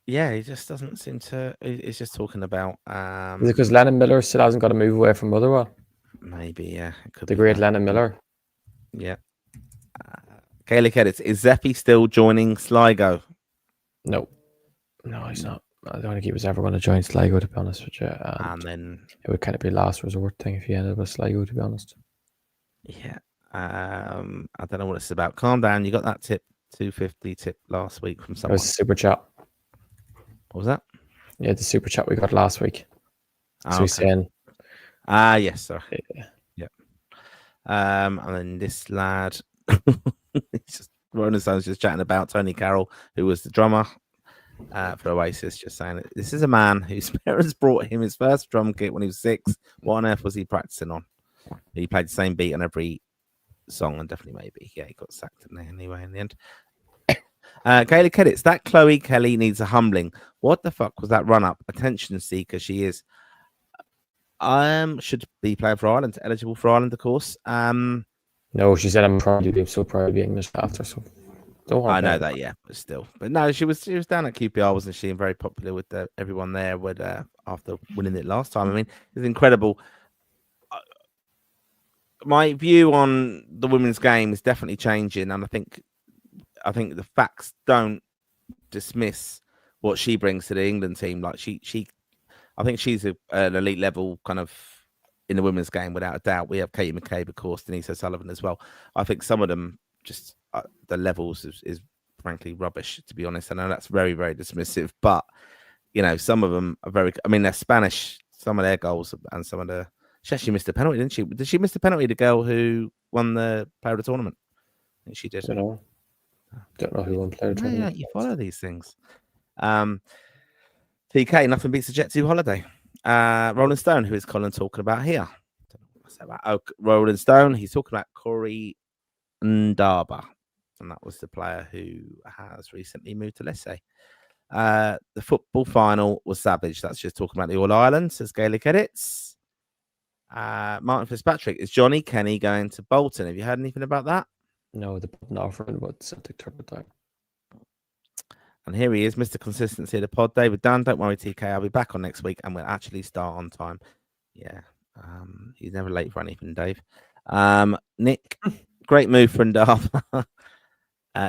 Yeah, he just doesn't seem to. He's just talking about. Is it because Lennon Miller still hasn't got to move away from Motherwell? Maybe, yeah. It could the be great that. Lennon Miller. Yeah. Gaelic edits. Is Zeffy still joining Sligo? No, he's not. I don't think he was ever going to join Sligo, to be honest with you. And then it would kind of be a last resort thing if he ended up with Sligo, to be honest. Yeah. I don't know what it's about. Calm down. You got that tip, 250 tip last week from someone. It was a super chat. What was that? Yeah, the super chat we got last week. So okay. he's saying. Yes, sir. Yeah. And then this lad, Rolling Stone's just chatting about Tony Carroll, who was the drummer for Oasis, just saying this is a man whose parents brought him his first drum kit when he was 6. What on earth was he practicing on? He played the same beat on every song, and definitely maybe. Yeah, he got sacked anyway in the end. Gaelic edits, that Chloe Kelly needs a humbling. What the fuck was that run up? Attention seeker she is. Should be playing for Ireland, eligible for Ireland, of course. No, she said I'm so proud to be English after. So don't I know that, yeah, but still. But no, she was down at QPR, wasn't she? And very popular with everyone there after winning it last time. I mean, it's incredible. My view on the women's game is definitely changing, and I think the facts don't dismiss what she brings to the England team. Like I think she's an elite level kind of in the women's game without a doubt. We have Katie McCabe, of course, Denise O'Sullivan as well. I think some of them just the levels is frankly rubbish, to be honest. I know that's very, very dismissive, but some of them are very. I mean, they're Spanish. Some of their goals and some of the. She actually missed a penalty, didn't she? Did she miss the penalty? The girl who won the player of the tournament. I think she did. Don't know who won player of the tournament. You follow these things. TK, nothing beats a Jet 2 holiday. Rolling Stone, who is Colin talking about here? Rolling Stone, he's talking about Corrie Ndaba, and that was the player who has recently moved to Lecce. The football final was savage. That's just talking about the All Ireland, says Gaelic edits. Martin Fitzpatrick, is Johnny Kenny going to Bolton? Have you heard anything about that? No, the button offering what Celtic turpentine. And here he is, Mr. Consistency of the pod, David Dunn. Don't worry, TK, I'll be back on next week and we'll actually start on time. Yeah. He's never late for anything, Dave. Nick, great move for Ndaba.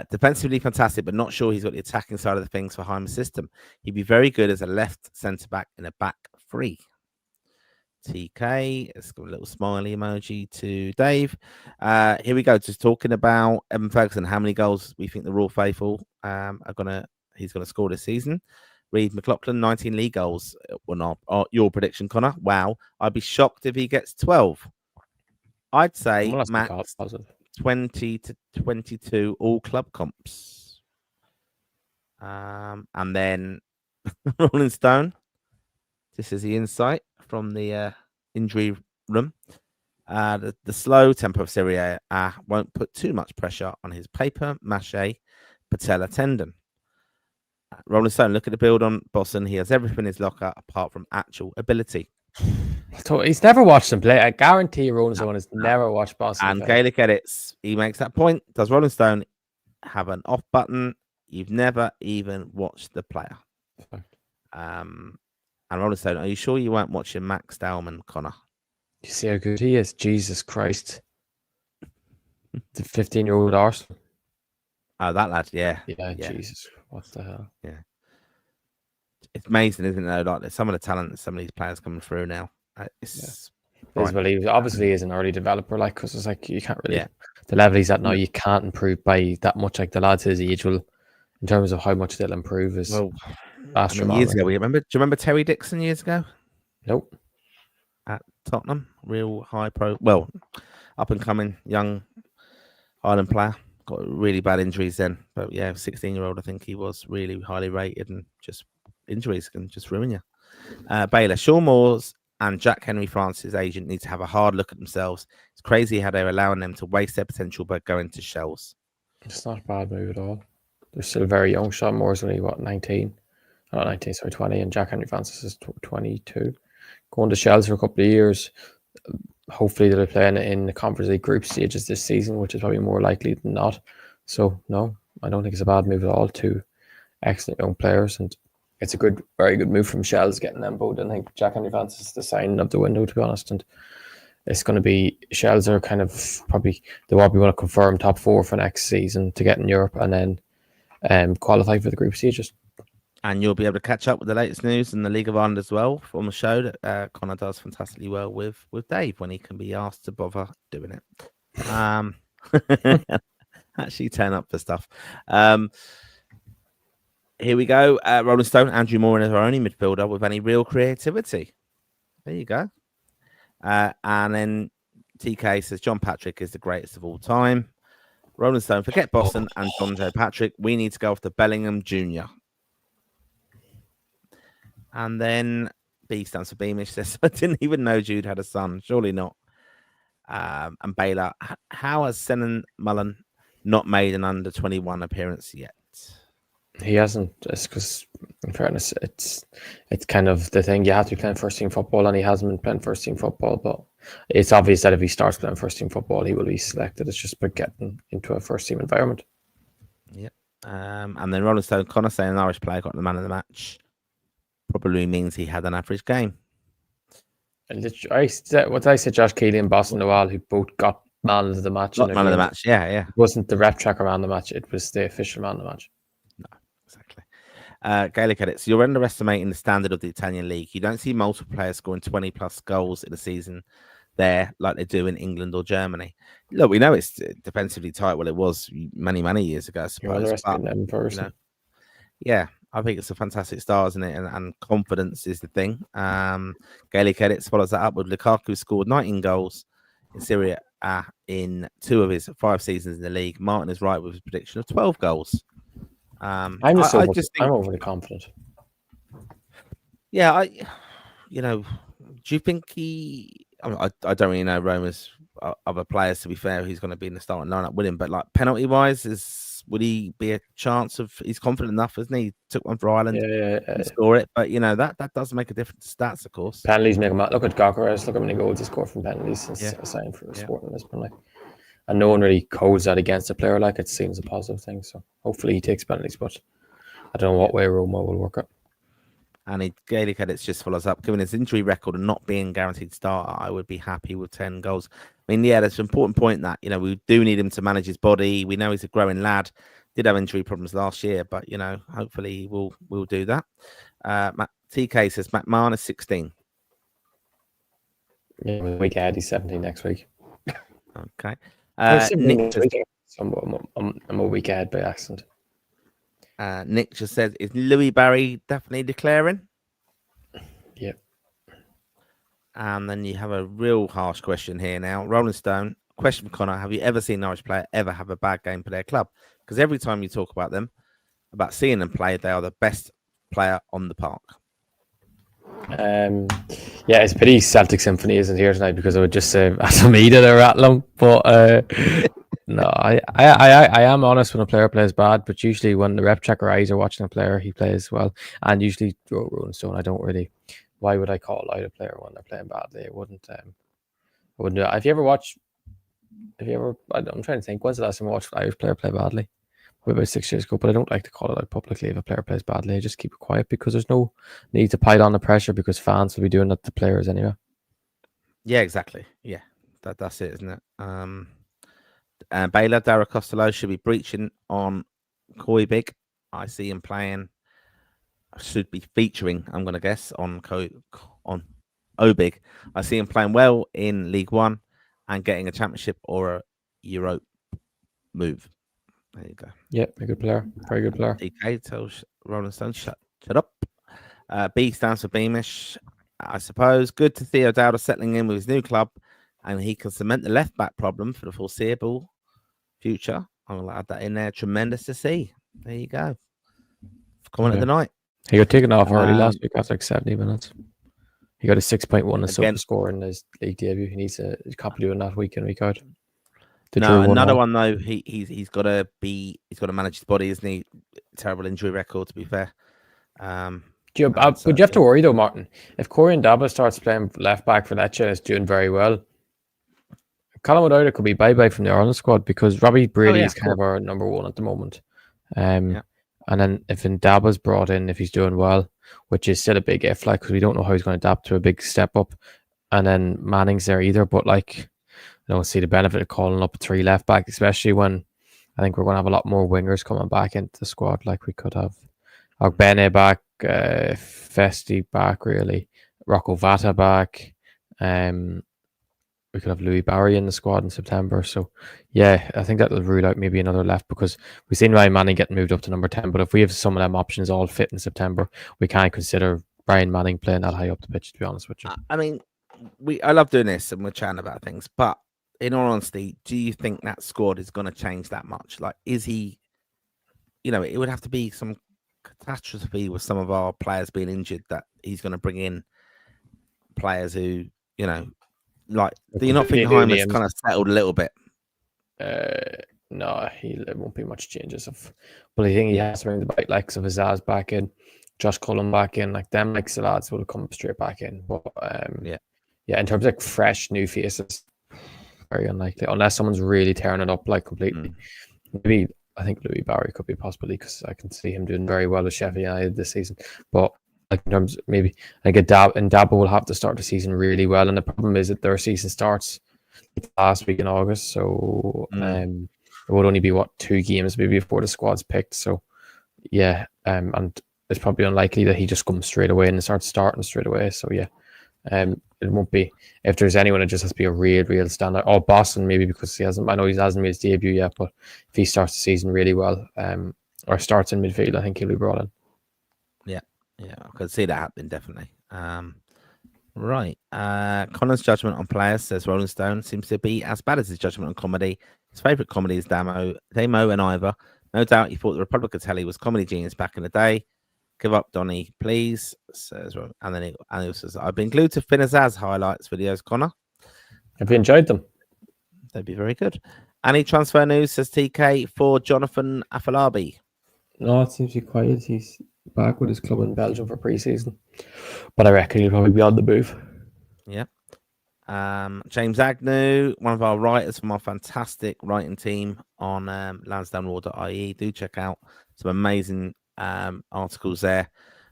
Defensively fantastic, but not sure he's got the attacking side of the things for Heimer's system. He'd be very good as a left centre back in a back three. TK, let's got a little smiley emoji to Dave. Here we go. Just talking about Evan Ferguson. How many goals we think the Royal Faithful he's gonna score this season? Reed McLaughlin, 19 league goals. Well, not your prediction, Connor. Wow, I'd be shocked if he gets 12. I'd say max 20 to 22 all club comps. And then Rolling Stone. This is the insight from the injury room. The slow tempo of Serie A won't put too much pressure on his paper mache patella tendon. Rolling Stone, look at the build on Bosun. He has everything in his locker apart from actual ability. So he's never watched him play. I guarantee you, Rolling Stone has never watched Bosun And play. Gaelic edits, he makes that point. Does Rolling Stone have an off button? You've never even watched the player. And Rolling Stone, are you sure you weren't watching Max Dowman, Connor? You see how good he is? Jesus Christ. The 15-year-old Arsenal. Oh, that lad, yeah. Yeah, Jesus. What the hell? Yeah. It's amazing, isn't it? Like some of the talent that some of these players coming through now. He obviously is an early developer, like, because it's like you can't really the level he's at now. You can't improve by that much. Like the lads his age will, in terms of how much they'll improve, is astronomical. Years ago, do you remember Terry Dixon years ago? Nope. At Tottenham, real high up and coming young Ireland player. Got really bad injuries then, but 16-year-old, I think he was really highly rated, and just injuries can just ruin you. Baylor, Sean Moore's and Jack Henry France's agent need to have a hard look at themselves. It's crazy how they're allowing them to waste their potential by going to shells. It's not a bad move at all. They're still very young. Sean Moore's only 19? Not 19, sorry, 20, and Jack Henry Francis is 22. Going to shells for a couple of years. Hopefully they'll play in the Conference League group stages this season, which is probably more likely than not. So no, I don't think it's a bad move at all. Two excellent young players, and it's a very good move from Shells getting them both. I think Jack Henry Francis is the sign of the window, to be honest, and it's going to be Shells are kind of probably they want to confirm top 4 for next season to get in Europe and then qualify for the group stages. And you'll be able to catch up with the latest news in the League of Ireland as well from the show that Conor does fantastically well with Dave when he can be asked to bother doing it. Actually turn up for stuff. Here we go. Rolling Stone, Andrew Moore is our only midfielder with any real creativity. There you go. And then TK says John Patrick is the greatest of all time. Rolling Stone, forget Bosun and John Joe Patrick. We need to go after Bellingham Jr. And then B stands for Beamish says, I didn't even know Jude had a son. Surely not. And Baylor, how has Senan Mullen not made an under 21 appearance yet? He hasn't. It's because, in fairness, it's kind of the thing. You have to be playing first team football, and he hasn't been playing first team football. But it's obvious that if he starts playing first team football, he will be selected. It's just about getting into a first team environment. Yep. And then Rolling Stone, Conor saying an Irish player got the man of the match probably means he had an average game. And what I said, Josh Keeley and Bosun Lawal, who both got man of the match. Man of the match, yeah. It wasn't the rep tracker man of the match, it was the official man of the match. No, exactly. Gaelic edits, you're underestimating the standard of the Italian league. You don't see multiple players scoring 20 plus goals in a season there like they do in England or Germany. Look, we know it's defensively tight. Well, it was many years ago, I suppose. But, yeah, I think it's a fantastic start, isn't it? And confidence is the thing. Gaelic edits follows that up with Lukaku scored 19 goals in Serie A in 2 of his 5 seasons in the league. Martin is right with his prediction of 12 goals. I'm overly confident. Yeah, do you think he? I don't really know Roma's other players. To be fair, he's going to be in the starting lineup with him. But like penalty wise, would he be a chance of? He's confident enough, isn't he? Took one for Ireland, and score it. But that does make a difference to stats, of course. Penalties make him. Look at Gokares. Look how many goals he scored from penalties since signing for Sporting Lisbon. And no one really holds that against a player. Like, it seems a positive thing. So hopefully he takes penalties, but I don't know what way Roma will work it. And Gaelic Edits just follows up. Given his injury record and not being guaranteed starter, I would be happy with 10 goals. I mean, yeah, that's an important point that, we do need him to manage his body. We know he's a growing lad. Did have injury problems last year, but, hopefully we'll do that. TK says McMahon is 16. Yeah, week ahead, he's 17 next week. Okay. Nick I'm a week ahead by accident. Nick just says, is Louis Barry definitely declaring? Yep. And then you have a real harsh question here now. Rolling Stone, question for Conor. Have you ever seen Norwich player ever have a bad game for their club? Because every time you talk about them, about seeing them play, they are the best player on the park. Yeah, it's pretty Celtic Symphony isn't here tonight because I would just say Asameda they're rattling. But no, I am honest when a player plays bad, but usually when the rep checker eyes are watching a player, he plays well. And usually Rolling Stone, I don't really. Why would I call out a player when they're playing badly? I wouldn't do it. I'm trying to think. When's the last time I watched an Irish player play badly? About 6 years ago, but I don't like to call it out publicly if a player plays badly. I just keep it quiet because there's no need to pile on the pressure because fans will be doing that to players anyway. Yeah, exactly. Yeah, that's it, isn't it? Baylor, Dara Costello should be breaching on Corrie Big. I see him playing. Should be featuring, I'm going to guess, on Obig. I see him playing well in League One and getting a championship or a Europe move. There you go. Yep, a good player. Very good player. DK tells Rolling Stone, shut up. B stands for Beamish, I suppose. Good to Theo Dowder settling in with his new club, and he can cement the left back problem for the foreseeable future. I'm going to add that in there. Tremendous to see. There you go. Comment of the night. He got taken off early last week after like 70 minutes. He got a 6.1 assist score in his league debut. He needs to copy doing that week in, week out. Another one though. He's got to manage his body, isn't he? Terrible injury record, to be fair. Would you have to worry though, Martin? If Corrie Ndaba starts playing left back for Lecce and is doing very well, Colin O'Dowd could be bye from the Ireland squad because Robbie Brady is kind of our number one at the moment. And then if Ndaba's brought in, if he's doing well, which is still a big if, like, because we don't know how he's going to adapt to a big step up, and then Manning's there either, but like, I don't see the benefit of calling up a 3 left back, especially when I think we're going to have a lot more wingers coming back into the squad. Like we could have Ogbene back, Festi back, really, Rocco Vata back. We could have Louis Barry in the squad in September. So yeah, I think that will rule out maybe another left because we've seen Ryan Manning getting moved up to number 10. But if we have some of them options all fit in September, we can't consider Brian Manning playing that high up the pitch, to be honest with you. I mean, I love doing this and we're chatting about things, but in all honesty, do you think that squad is going to change that much? Like, is he, it would have to be some catastrophe with some of our players being injured that he's going to bring in players who, like, do you not think Hyman's kind of settled a little bit? No, there won't be much changes. But I think he has to bring the bike likes of Azaz back in, Josh Cullen back in, like them likes the lads will come straight back in. But in terms of like fresh new faces, very unlikely unless someone's really tearing it up like completely. Maybe I think Louis Barry could be a possibility because I can see him doing very well with Sheffield United this season. But like in terms of maybe like Ndaba will have to start the season really well, and the problem is that their season starts last week in August, so it would only be 2 games maybe before the squad's picked. So yeah, and it's probably unlikely that he just comes straight away and starts starting straight away. So yeah. It won't be, if there's anyone, it just has to be a real standout. Or Bosun maybe because he hasn't made his debut yet, but if he starts the season really well, or starts in midfield, I think he'll be brought in. Yeah, I could see that happening definitely. Right. Conor's judgment on players, says Rolling Stone, seems to be as bad as his judgment on comedy. His favourite comedy is Damo and Ivor. No doubt he thought the Republic of Telly was comedy genius back in the day. Give up, Donny, please. Says, and then he says, I've been glued to Finn Azaz highlights videos, Conor. Have you enjoyed them? They'd be very good. Any transfer news, says TK, for Jonathan Afolabi? No, it seems to be quiet. He's back with his club in Belgium for pre-season. But I reckon he'll probably be on the move. Yeah. James Agnew, one of our writers from our fantastic writing team on lansdowneroad.ie. Do check out some amazing articles there.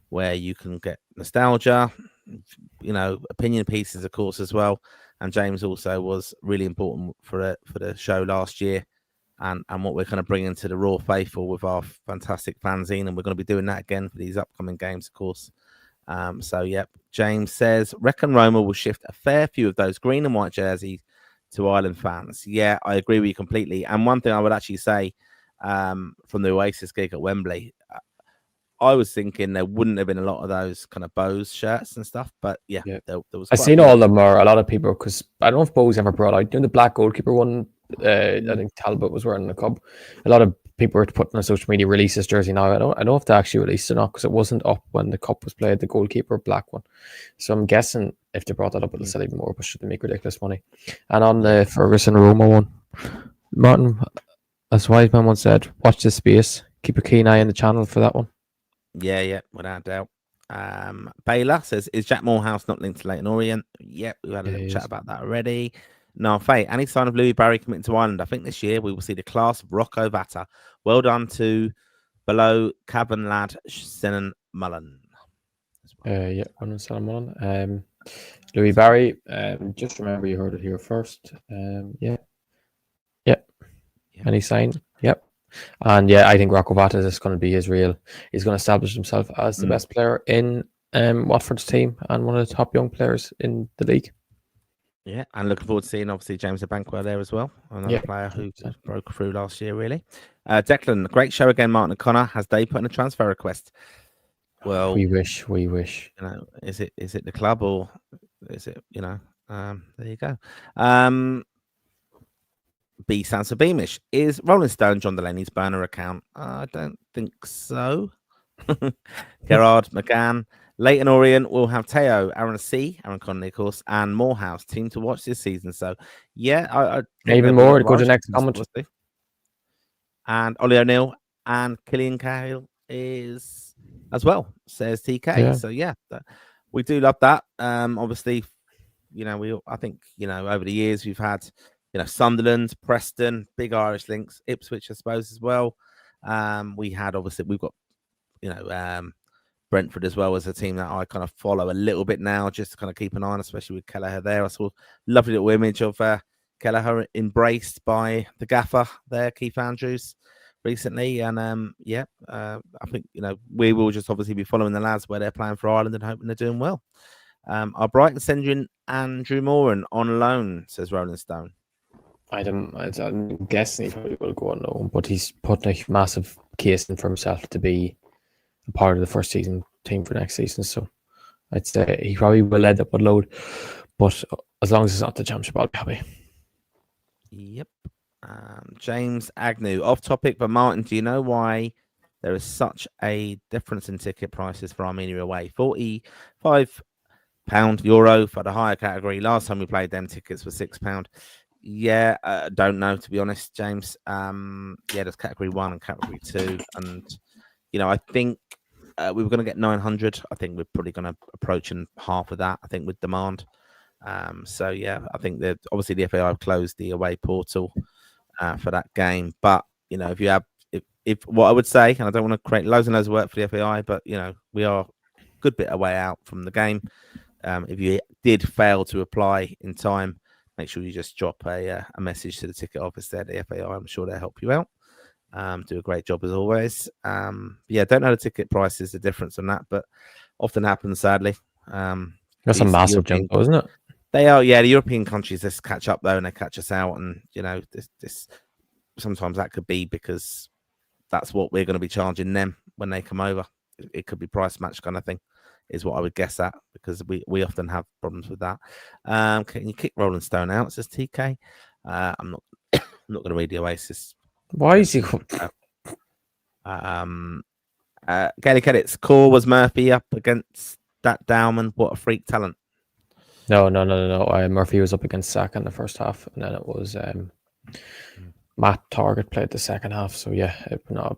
where you can get nostalgia, opinion pieces, of course, as well. And James also was really important for the show last year, and what we're kind of bringing to the Raw faithful with our fantastic fanzine, and we're going to be doing that again for these upcoming games, of course. So, yep. James says, reckon Roma will shift a fair few of those green and white jerseys to Ireland fans. Yeah, I agree with you completely. And one thing I would actually say from the Oasis gig at Wembley, I was thinking there wouldn't have been a lot of those kind of Bose shirts and stuff, but yeah. There was. I've seen all of them, or a lot of people, because I don't know if Bose ever brought out, the black goalkeeper one. I think Talbot was wearing the Cub. A lot of people were putting on social media release this jersey now. I don't know if they actually released it or not, because it wasn't up when the Cup was played, the goalkeeper black one. So I'm guessing if they brought that up, it'll sell even more, but should they make ridiculous money? And on the Ferguson Roma one, Martin, as Wise Man once said, watch this space. Keep a keen eye on the channel for that one. Yeah, without doubt. Baylor says, is Jack Morehouse not linked to Leyton Orient? Yep, we've had a little chat about that already. No, Faye, any sign of Louis Barry committing to Ireland? I think this year we will see the class of Rocco Vata. Well done to below cabin lad Senan Mullen. Yeah, Senan Mullen. Louis Barry, just remember you heard it here first. Yeah. Any sign? Yep. And yeah, I think Rocco Vata is going to be he's going to establish himself as the best player in Watford's team and one of the top young players in the league. Yeah, and looking forward to seeing obviously James Bankwell there as well. Another player who broke through last year, really. Declan, great show again, Martin and Conor. Has they put in a transfer request? Well, we wish. Is it the club or is it, there you go. B Sansa Beamish. Is Rolling Stone John Delaney's burner account? I don't think so. Gerard McGann. Leyton Orient will have Teo, Aaron Connolly, of course, and Morehouse team to watch this season. So, yeah, I even more to go to the next comment. And Ollie O'Neill and Killian Cahill is as well, says TK. Yeah. So, yeah, we do love that. Obviously, I think over the years we've had Sunderland, Preston, big Irish links, Ipswich, I suppose, as well. We've got Brentford as well as a team that I kind of follow a little bit now, just to kind of keep an eye on, especially with Kelleher there. I saw a lovely little image of Kelleher embraced by the gaffer there, Keith Andrews, recently. And I think we will just obviously be following the lads where they're playing for Ireland and hoping they're doing well. Our Brighton sending Andrew Moran on loan, says Rolling Stone. I'm guessing he probably will go on loan, but he's putting a massive case in for himself to be a part of the first season team for next season. So I'd say he probably will end up with load, but as long as it's not the championship, I'll be happy. Yep. James Agnew, off topic, but Martin, do you know why there is such a difference in ticket prices for Armenia away? £45 euro for the higher category. Last time we played them, tickets were £6. Yeah, don't know, to be honest, James. There's category 1 and category 2, and I think we were going to get 900. I think we're probably going to approach half of that, I think, with demand. So yeah, I think that obviously the FAI have closed the away portal for that game. But if what I would say, and I don't want to create loads and loads of work for the FAI, but we are a good bit away out from the game. If you did fail to apply in time, make sure you just drop a message to the ticket office there, the FAI. I'm sure they'll help you out. Do a great job as always. Don't know the ticket prices, the difference on that, but often happens, sadly. That's a massive jump, isn't it? They are, yeah. The European countries just catch up though, and they catch us out, and this sometimes that could be because that's what we're going to be charging them when they come over. It could be price match kind of thing, is what I would guess at, because we often have problems with that. Can you kick Rolling Stone out? Says TK. I'm not going to read the Oasis. Why is he? Gaelic Edits. Core was Murphy up against that Dowman. What a freak talent. No. Murphy was up against Saka in the first half, and then it was Matt Target played the second half. So yeah,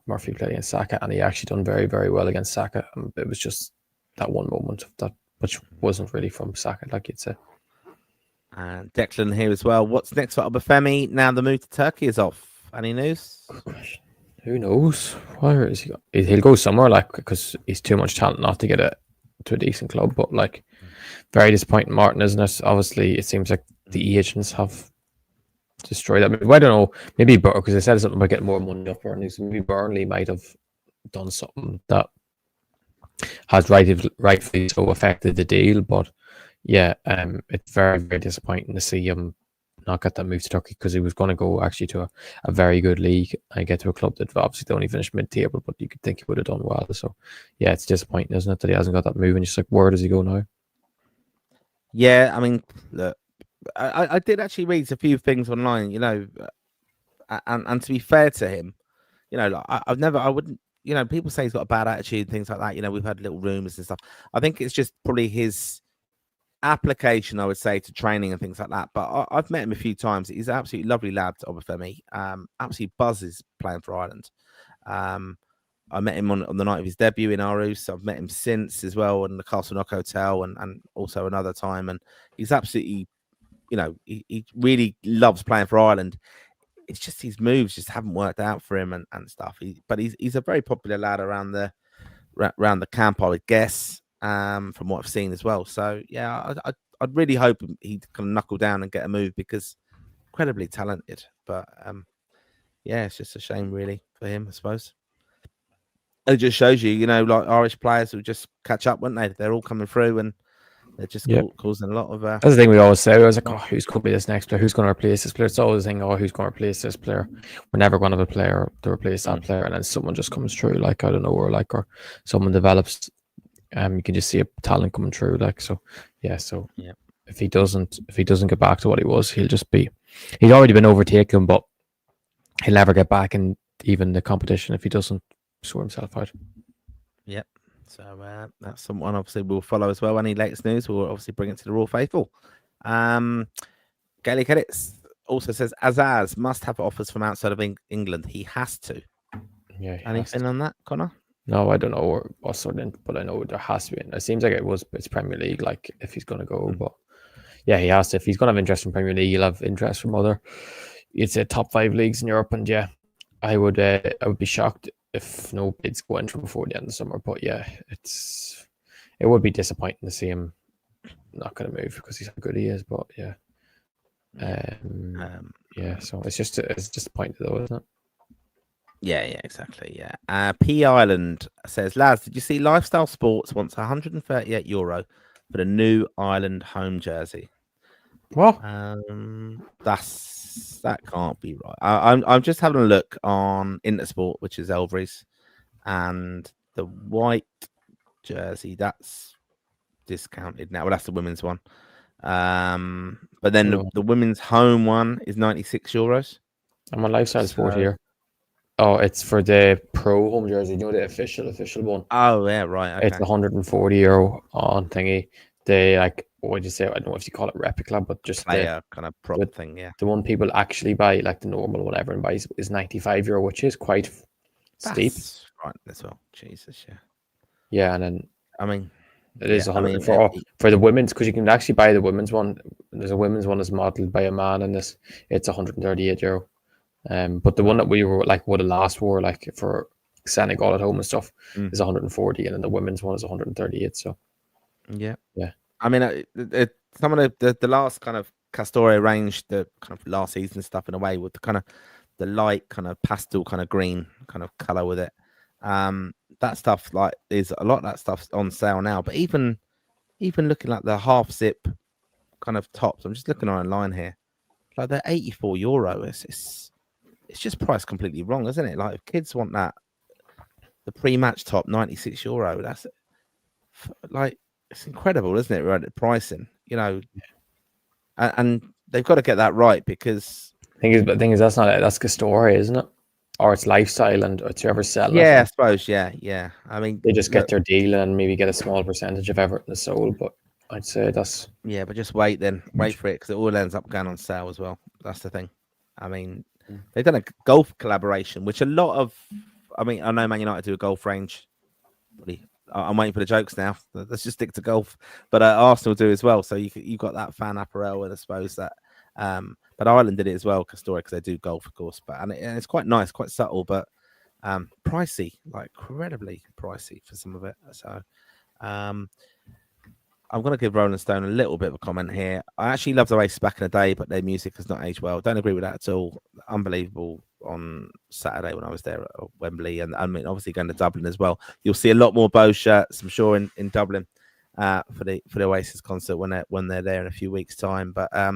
Murphy played against Saka, and he actually done very, very well against Saka. It was just that one moment of that, which wasn't really from Saka, like you'd say. And Declan here as well. What's next for Obafemi now the move to Turkey is off? Any news? Good question. Who knows? Where is he? He'll go somewhere like because he's too much talent not to get it to a decent club. But like, very disappointing, Martin, isn't it? Obviously, it seems like the agents have destroyed that. I don't know. Maybe because they said something about getting more money off Burnley. So maybe Burnley might have done something that has rightfully so affected the deal. But yeah, it's very, very disappointing to see him not get that move to Turkey because he was going to go actually to a very good league and get to a club that obviously only finished mid-table, but you could think he would have done well. So yeah, it's disappointing, isn't it, that he hasn't got that move? And just like, where does he go now? Yeah, I mean, look, I did actually read a few things online, and to be fair to him, like, I wouldn't, people say he's got a bad attitude, things like that. We've had little rumors and stuff. I think it's just probably his application, I would say, to training and things like that. But I've met him a few times. He's an absolutely lovely lad, Obafemi. Absolutely buzzes playing for Ireland. I met him on the night of his debut in Aarhus. I've met him since as well in the Castle Knock Hotel and also another time. And he's absolutely, he really loves playing for Ireland. It's just his moves just haven't worked out for him and stuff. But he's a very popular lad around the camp, I would guess, from what I've seen as well. So yeah, I'd really hope he'd kind of knuckle down and get a move because incredibly talented. But yeah, it's just a shame really for him, I suppose. It just shows you, like Irish players will just catch up, won't they? They're all coming through and they're just causing a lot of. That's the thing we always say. I was like, oh, who's going to be this next player? Who's going to replace this player? It's always the thing, oh, who's going to replace this player? We're never going to have a player to replace that player, and then someone just comes through, like I don't know, or someone develops. You can just see a talent coming through, like so. Yeah, so yeah. If he doesn't get back to what he was, he's already been overtaken, but he'll never get back in even the competition if he doesn't sort himself out. Yep. So that's someone obviously we'll follow as well. Any latest news, we'll obviously bring it to the Raw faithful. Gaelic Edits also says Azaz must have offers from outside of England. He has to. Yeah. Anything on that, Conor? No, I don't know what sort of, but I know there has to be. It seems like it's Premier League, like if he's going to go, but yeah, he has to. If he's going to have interest in Premier League, he'll have interest from other, it's a top 5 leagues in Europe, and yeah, I would be shocked if no bids go in before the end of the summer. But yeah, it would be disappointing to see him not going to move because he's how good he is. But yeah, yeah. So it's just disappointing though, isn't it? Yeah, exactly. Yeah. P Ireland says, lads, did you see Lifestyle Sports wants €138 for the new Ireland home jersey? What? That can't be right. I'm just having a look on Intersport, which is Elvery's, and the white jersey that's discounted now. Well, that's the women's one. But then the women's home one is €96. I'm on Lifestyle Sport here. Oh, it's for the pro home jersey. You know, the official one. Oh yeah, right. Okay. It's €140 on thingy. They what would you say? I don't know if you call it replica, but just player kind of prop thing. Yeah. The one people actually buy, like the normal one everyone buys, is €95, which is quite steep. Right as well. Jesus, yeah. Yeah, and then I mean, it is 100 for the women's, because you can actually buy the women's one. There's a women's one that's modeled by a man, and it's €138. But the one that we were like would have last wore like for Senegal at home and stuff is 140, and then the women's one is 138. So yeah. I mean, some of the last kind of Castoria range, the kind of last season stuff in a way, with the kind of the light kind of pastel kind of green kind of color with it. That stuff, like, there's a lot of that stuff's on sale now. But even looking like the half zip kind of tops, I'm just looking online here, like they're €84. It's just priced completely wrong, isn't it? Like if kids want that, the pre-match top €96, that's like, it's incredible, isn't it? Right, the pricing, and they've got to get that right, because the thing is that's Castoria, isn't it? Or it's Lifestyle, and it's whoever selling. Yeah, I suppose. Yeah. I mean, they just get their deal and maybe get a small percentage of everything sold, but I'd say that's but just wait for it, because it all ends up going on sale as well. That's the thing. I mean, they've done a golf collaboration, which a lot of, I know Man United do a golf range. I'm waiting for the jokes now. Let's just stick to golf. But Arsenal do as well. So you've got that fan apparel, and I suppose that. But Ireland did it as well, Castoria, because they do golf, of course. And it's quite nice, quite subtle. But Pricey, like incredibly pricey for some of it. So I'm going to give Rolling Stone a little bit of a comment here. I actually loved the race back in the day, but their music has not aged well. Don't agree with that at all. Unbelievable on Saturday when I was there at Wembley, and I mean obviously going to Dublin as well. You'll see a lot more Bow shirts, I'm sure, in Dublin for the Oasis concert when they're there in a few weeks' time. But I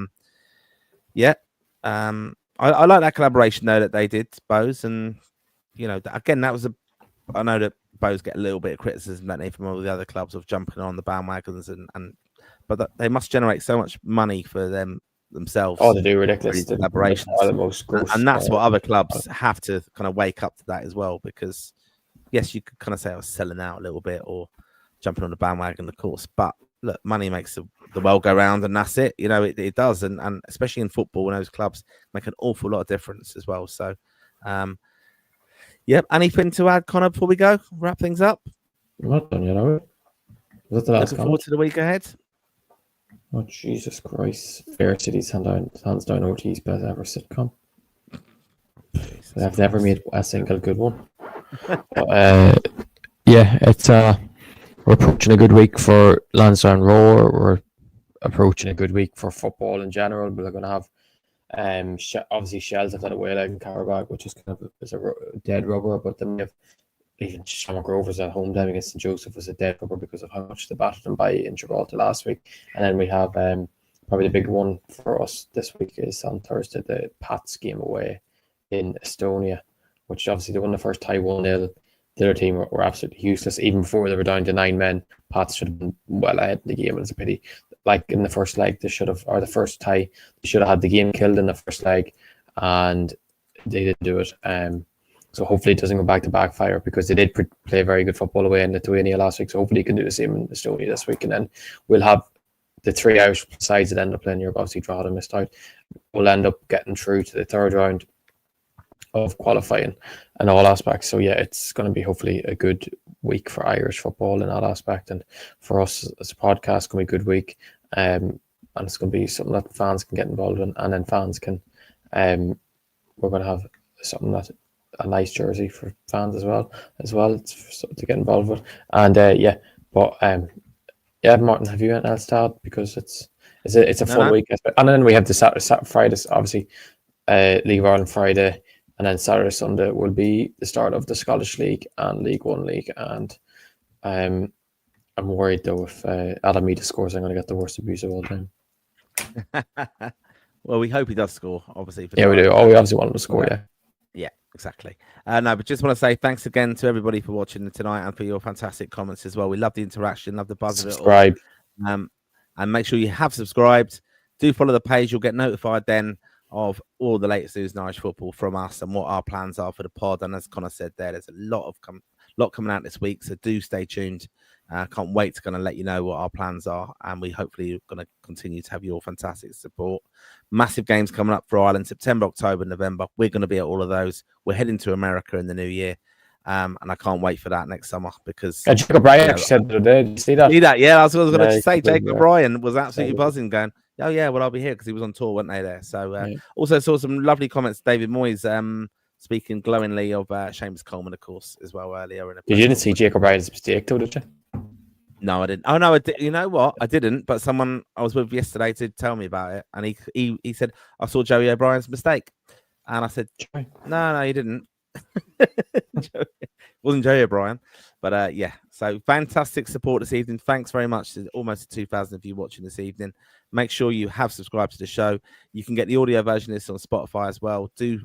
like that collaboration though that they did, Bows, and again that was I know that Bows get a little bit of criticism, don't they, from all the other clubs of jumping on the bandwagons but they must generate so much money for themselves. Oh, they do ridiculous collaborations, and that's what other clubs have to kind of wake up to that as well. Because yes, you could kind of say I was selling out a little bit or jumping on the bandwagon, of course, but look, money makes the world go round, and that's it. It does, and especially in football, when those clubs make an awful lot of difference as well. So, yep. Anything to add, Conor, before we go? Wrap things up. I'm not done yet, that's the last Looking forward to the week ahead. Oh, Jesus Christ. Fair City's hands down OT's best ever sitcom. I've never made a single good one. But, it's we're approaching a good week for Lansdowne Roar. We're approaching a good week for football in general. We're going to have obviously Shells have had a way leg in Carabag, which is kind of a dead rubber, but then we have even Shamrock Rovers at home down against St Joseph was a dead rubber because of how much they battered them by in Gibraltar last week. And then we have probably the big one for us this week is on Thursday, the Pats game away in Estonia, which obviously they won the first tie 1-0. The other team were absolutely useless. Even before they were down to 9 men, Pats should have been well ahead in the game. And it's a pity. Like in the first leg, the first tie, they should have had the game killed in the first leg, and they didn't do it. So hopefully it doesn't go back to backfire, because they did play very good football away in Lithuania last week. So hopefully you can do the same in Estonia this week. And then we'll have the 3 Irish sides that end up playing Europe. Obviously, Drogheda missed out. We'll end up getting through to the third round of qualifying in all aspects. So it's going to be hopefully a good week for Irish football in that aspect. And for us as a podcast, it's going to be a good week. And it's going to be something that fans can get involved in. And then fans can, we're going to have something that a nice jersey for fans as well to get involved with. And Martin, have you anything else to add? Because it's a full week, and then we have the Saturday Fridays, obviously, League of Ireland Friday, and then Saturday Sunday will be the start of the Scottish League and League One League. And I'm worried though if Alameda scores, I'm going to get the worst abuse of all time. Well, we hope he does score, obviously. We do. Oh, we obviously want him to score, Yeah, exactly. No, but just want to say thanks again to everybody for watching tonight and for your fantastic comments as well. We love the interaction, love the buzz of it all. Subscribe. And make sure you have subscribed. Do follow the page. You'll get notified then of all the latest news in Irish football from us and what our plans are for the pod. And as Conor said there's a lot coming out this week, so do stay tuned. Can't wait to kind of let you know what our plans are, and we hopefully are going to continue to have your fantastic support. Massive games coming up for Ireland, September, October, November. We're going to be at all of those. We're heading to America in the new year, and I can't wait for that next summer because Jacob Bryan actually said the other day. Did you see that? Yeah, I was going to say Jacob Bryan was absolutely buzzing, going, oh yeah, well I'll be here because he was on tour, weren't they there? So also saw some lovely comments. David Moyes speaking glowingly of Seamus Coleman, of course, as well earlier. You didn't see Jacob Bryan's mistake, though, did you? No, I didn't. Oh no, I did. You know what? I didn't. But someone I was with yesterday did tell me about it, and he said I saw Joey O'Brien's mistake, and I said no, you didn't. Wasn't Joey O'Brien, but So fantastic support this evening. Thanks very much to almost 2,000 of you watching this evening. Make sure you have subscribed to the show. You can get the audio version of this on Spotify as well. Do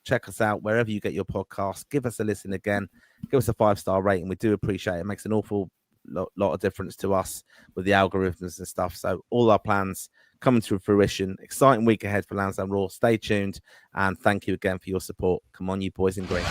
check us out wherever you get your podcast. Give us a listen again. Give us a 5-star rating. We do appreciate it. It makes an awful lot of difference to us with the algorithms and stuff. So all our plans coming to fruition. Exciting week ahead for Lansdowne Raw. Stay tuned, and thank you again for your support. Come on, you boys in green.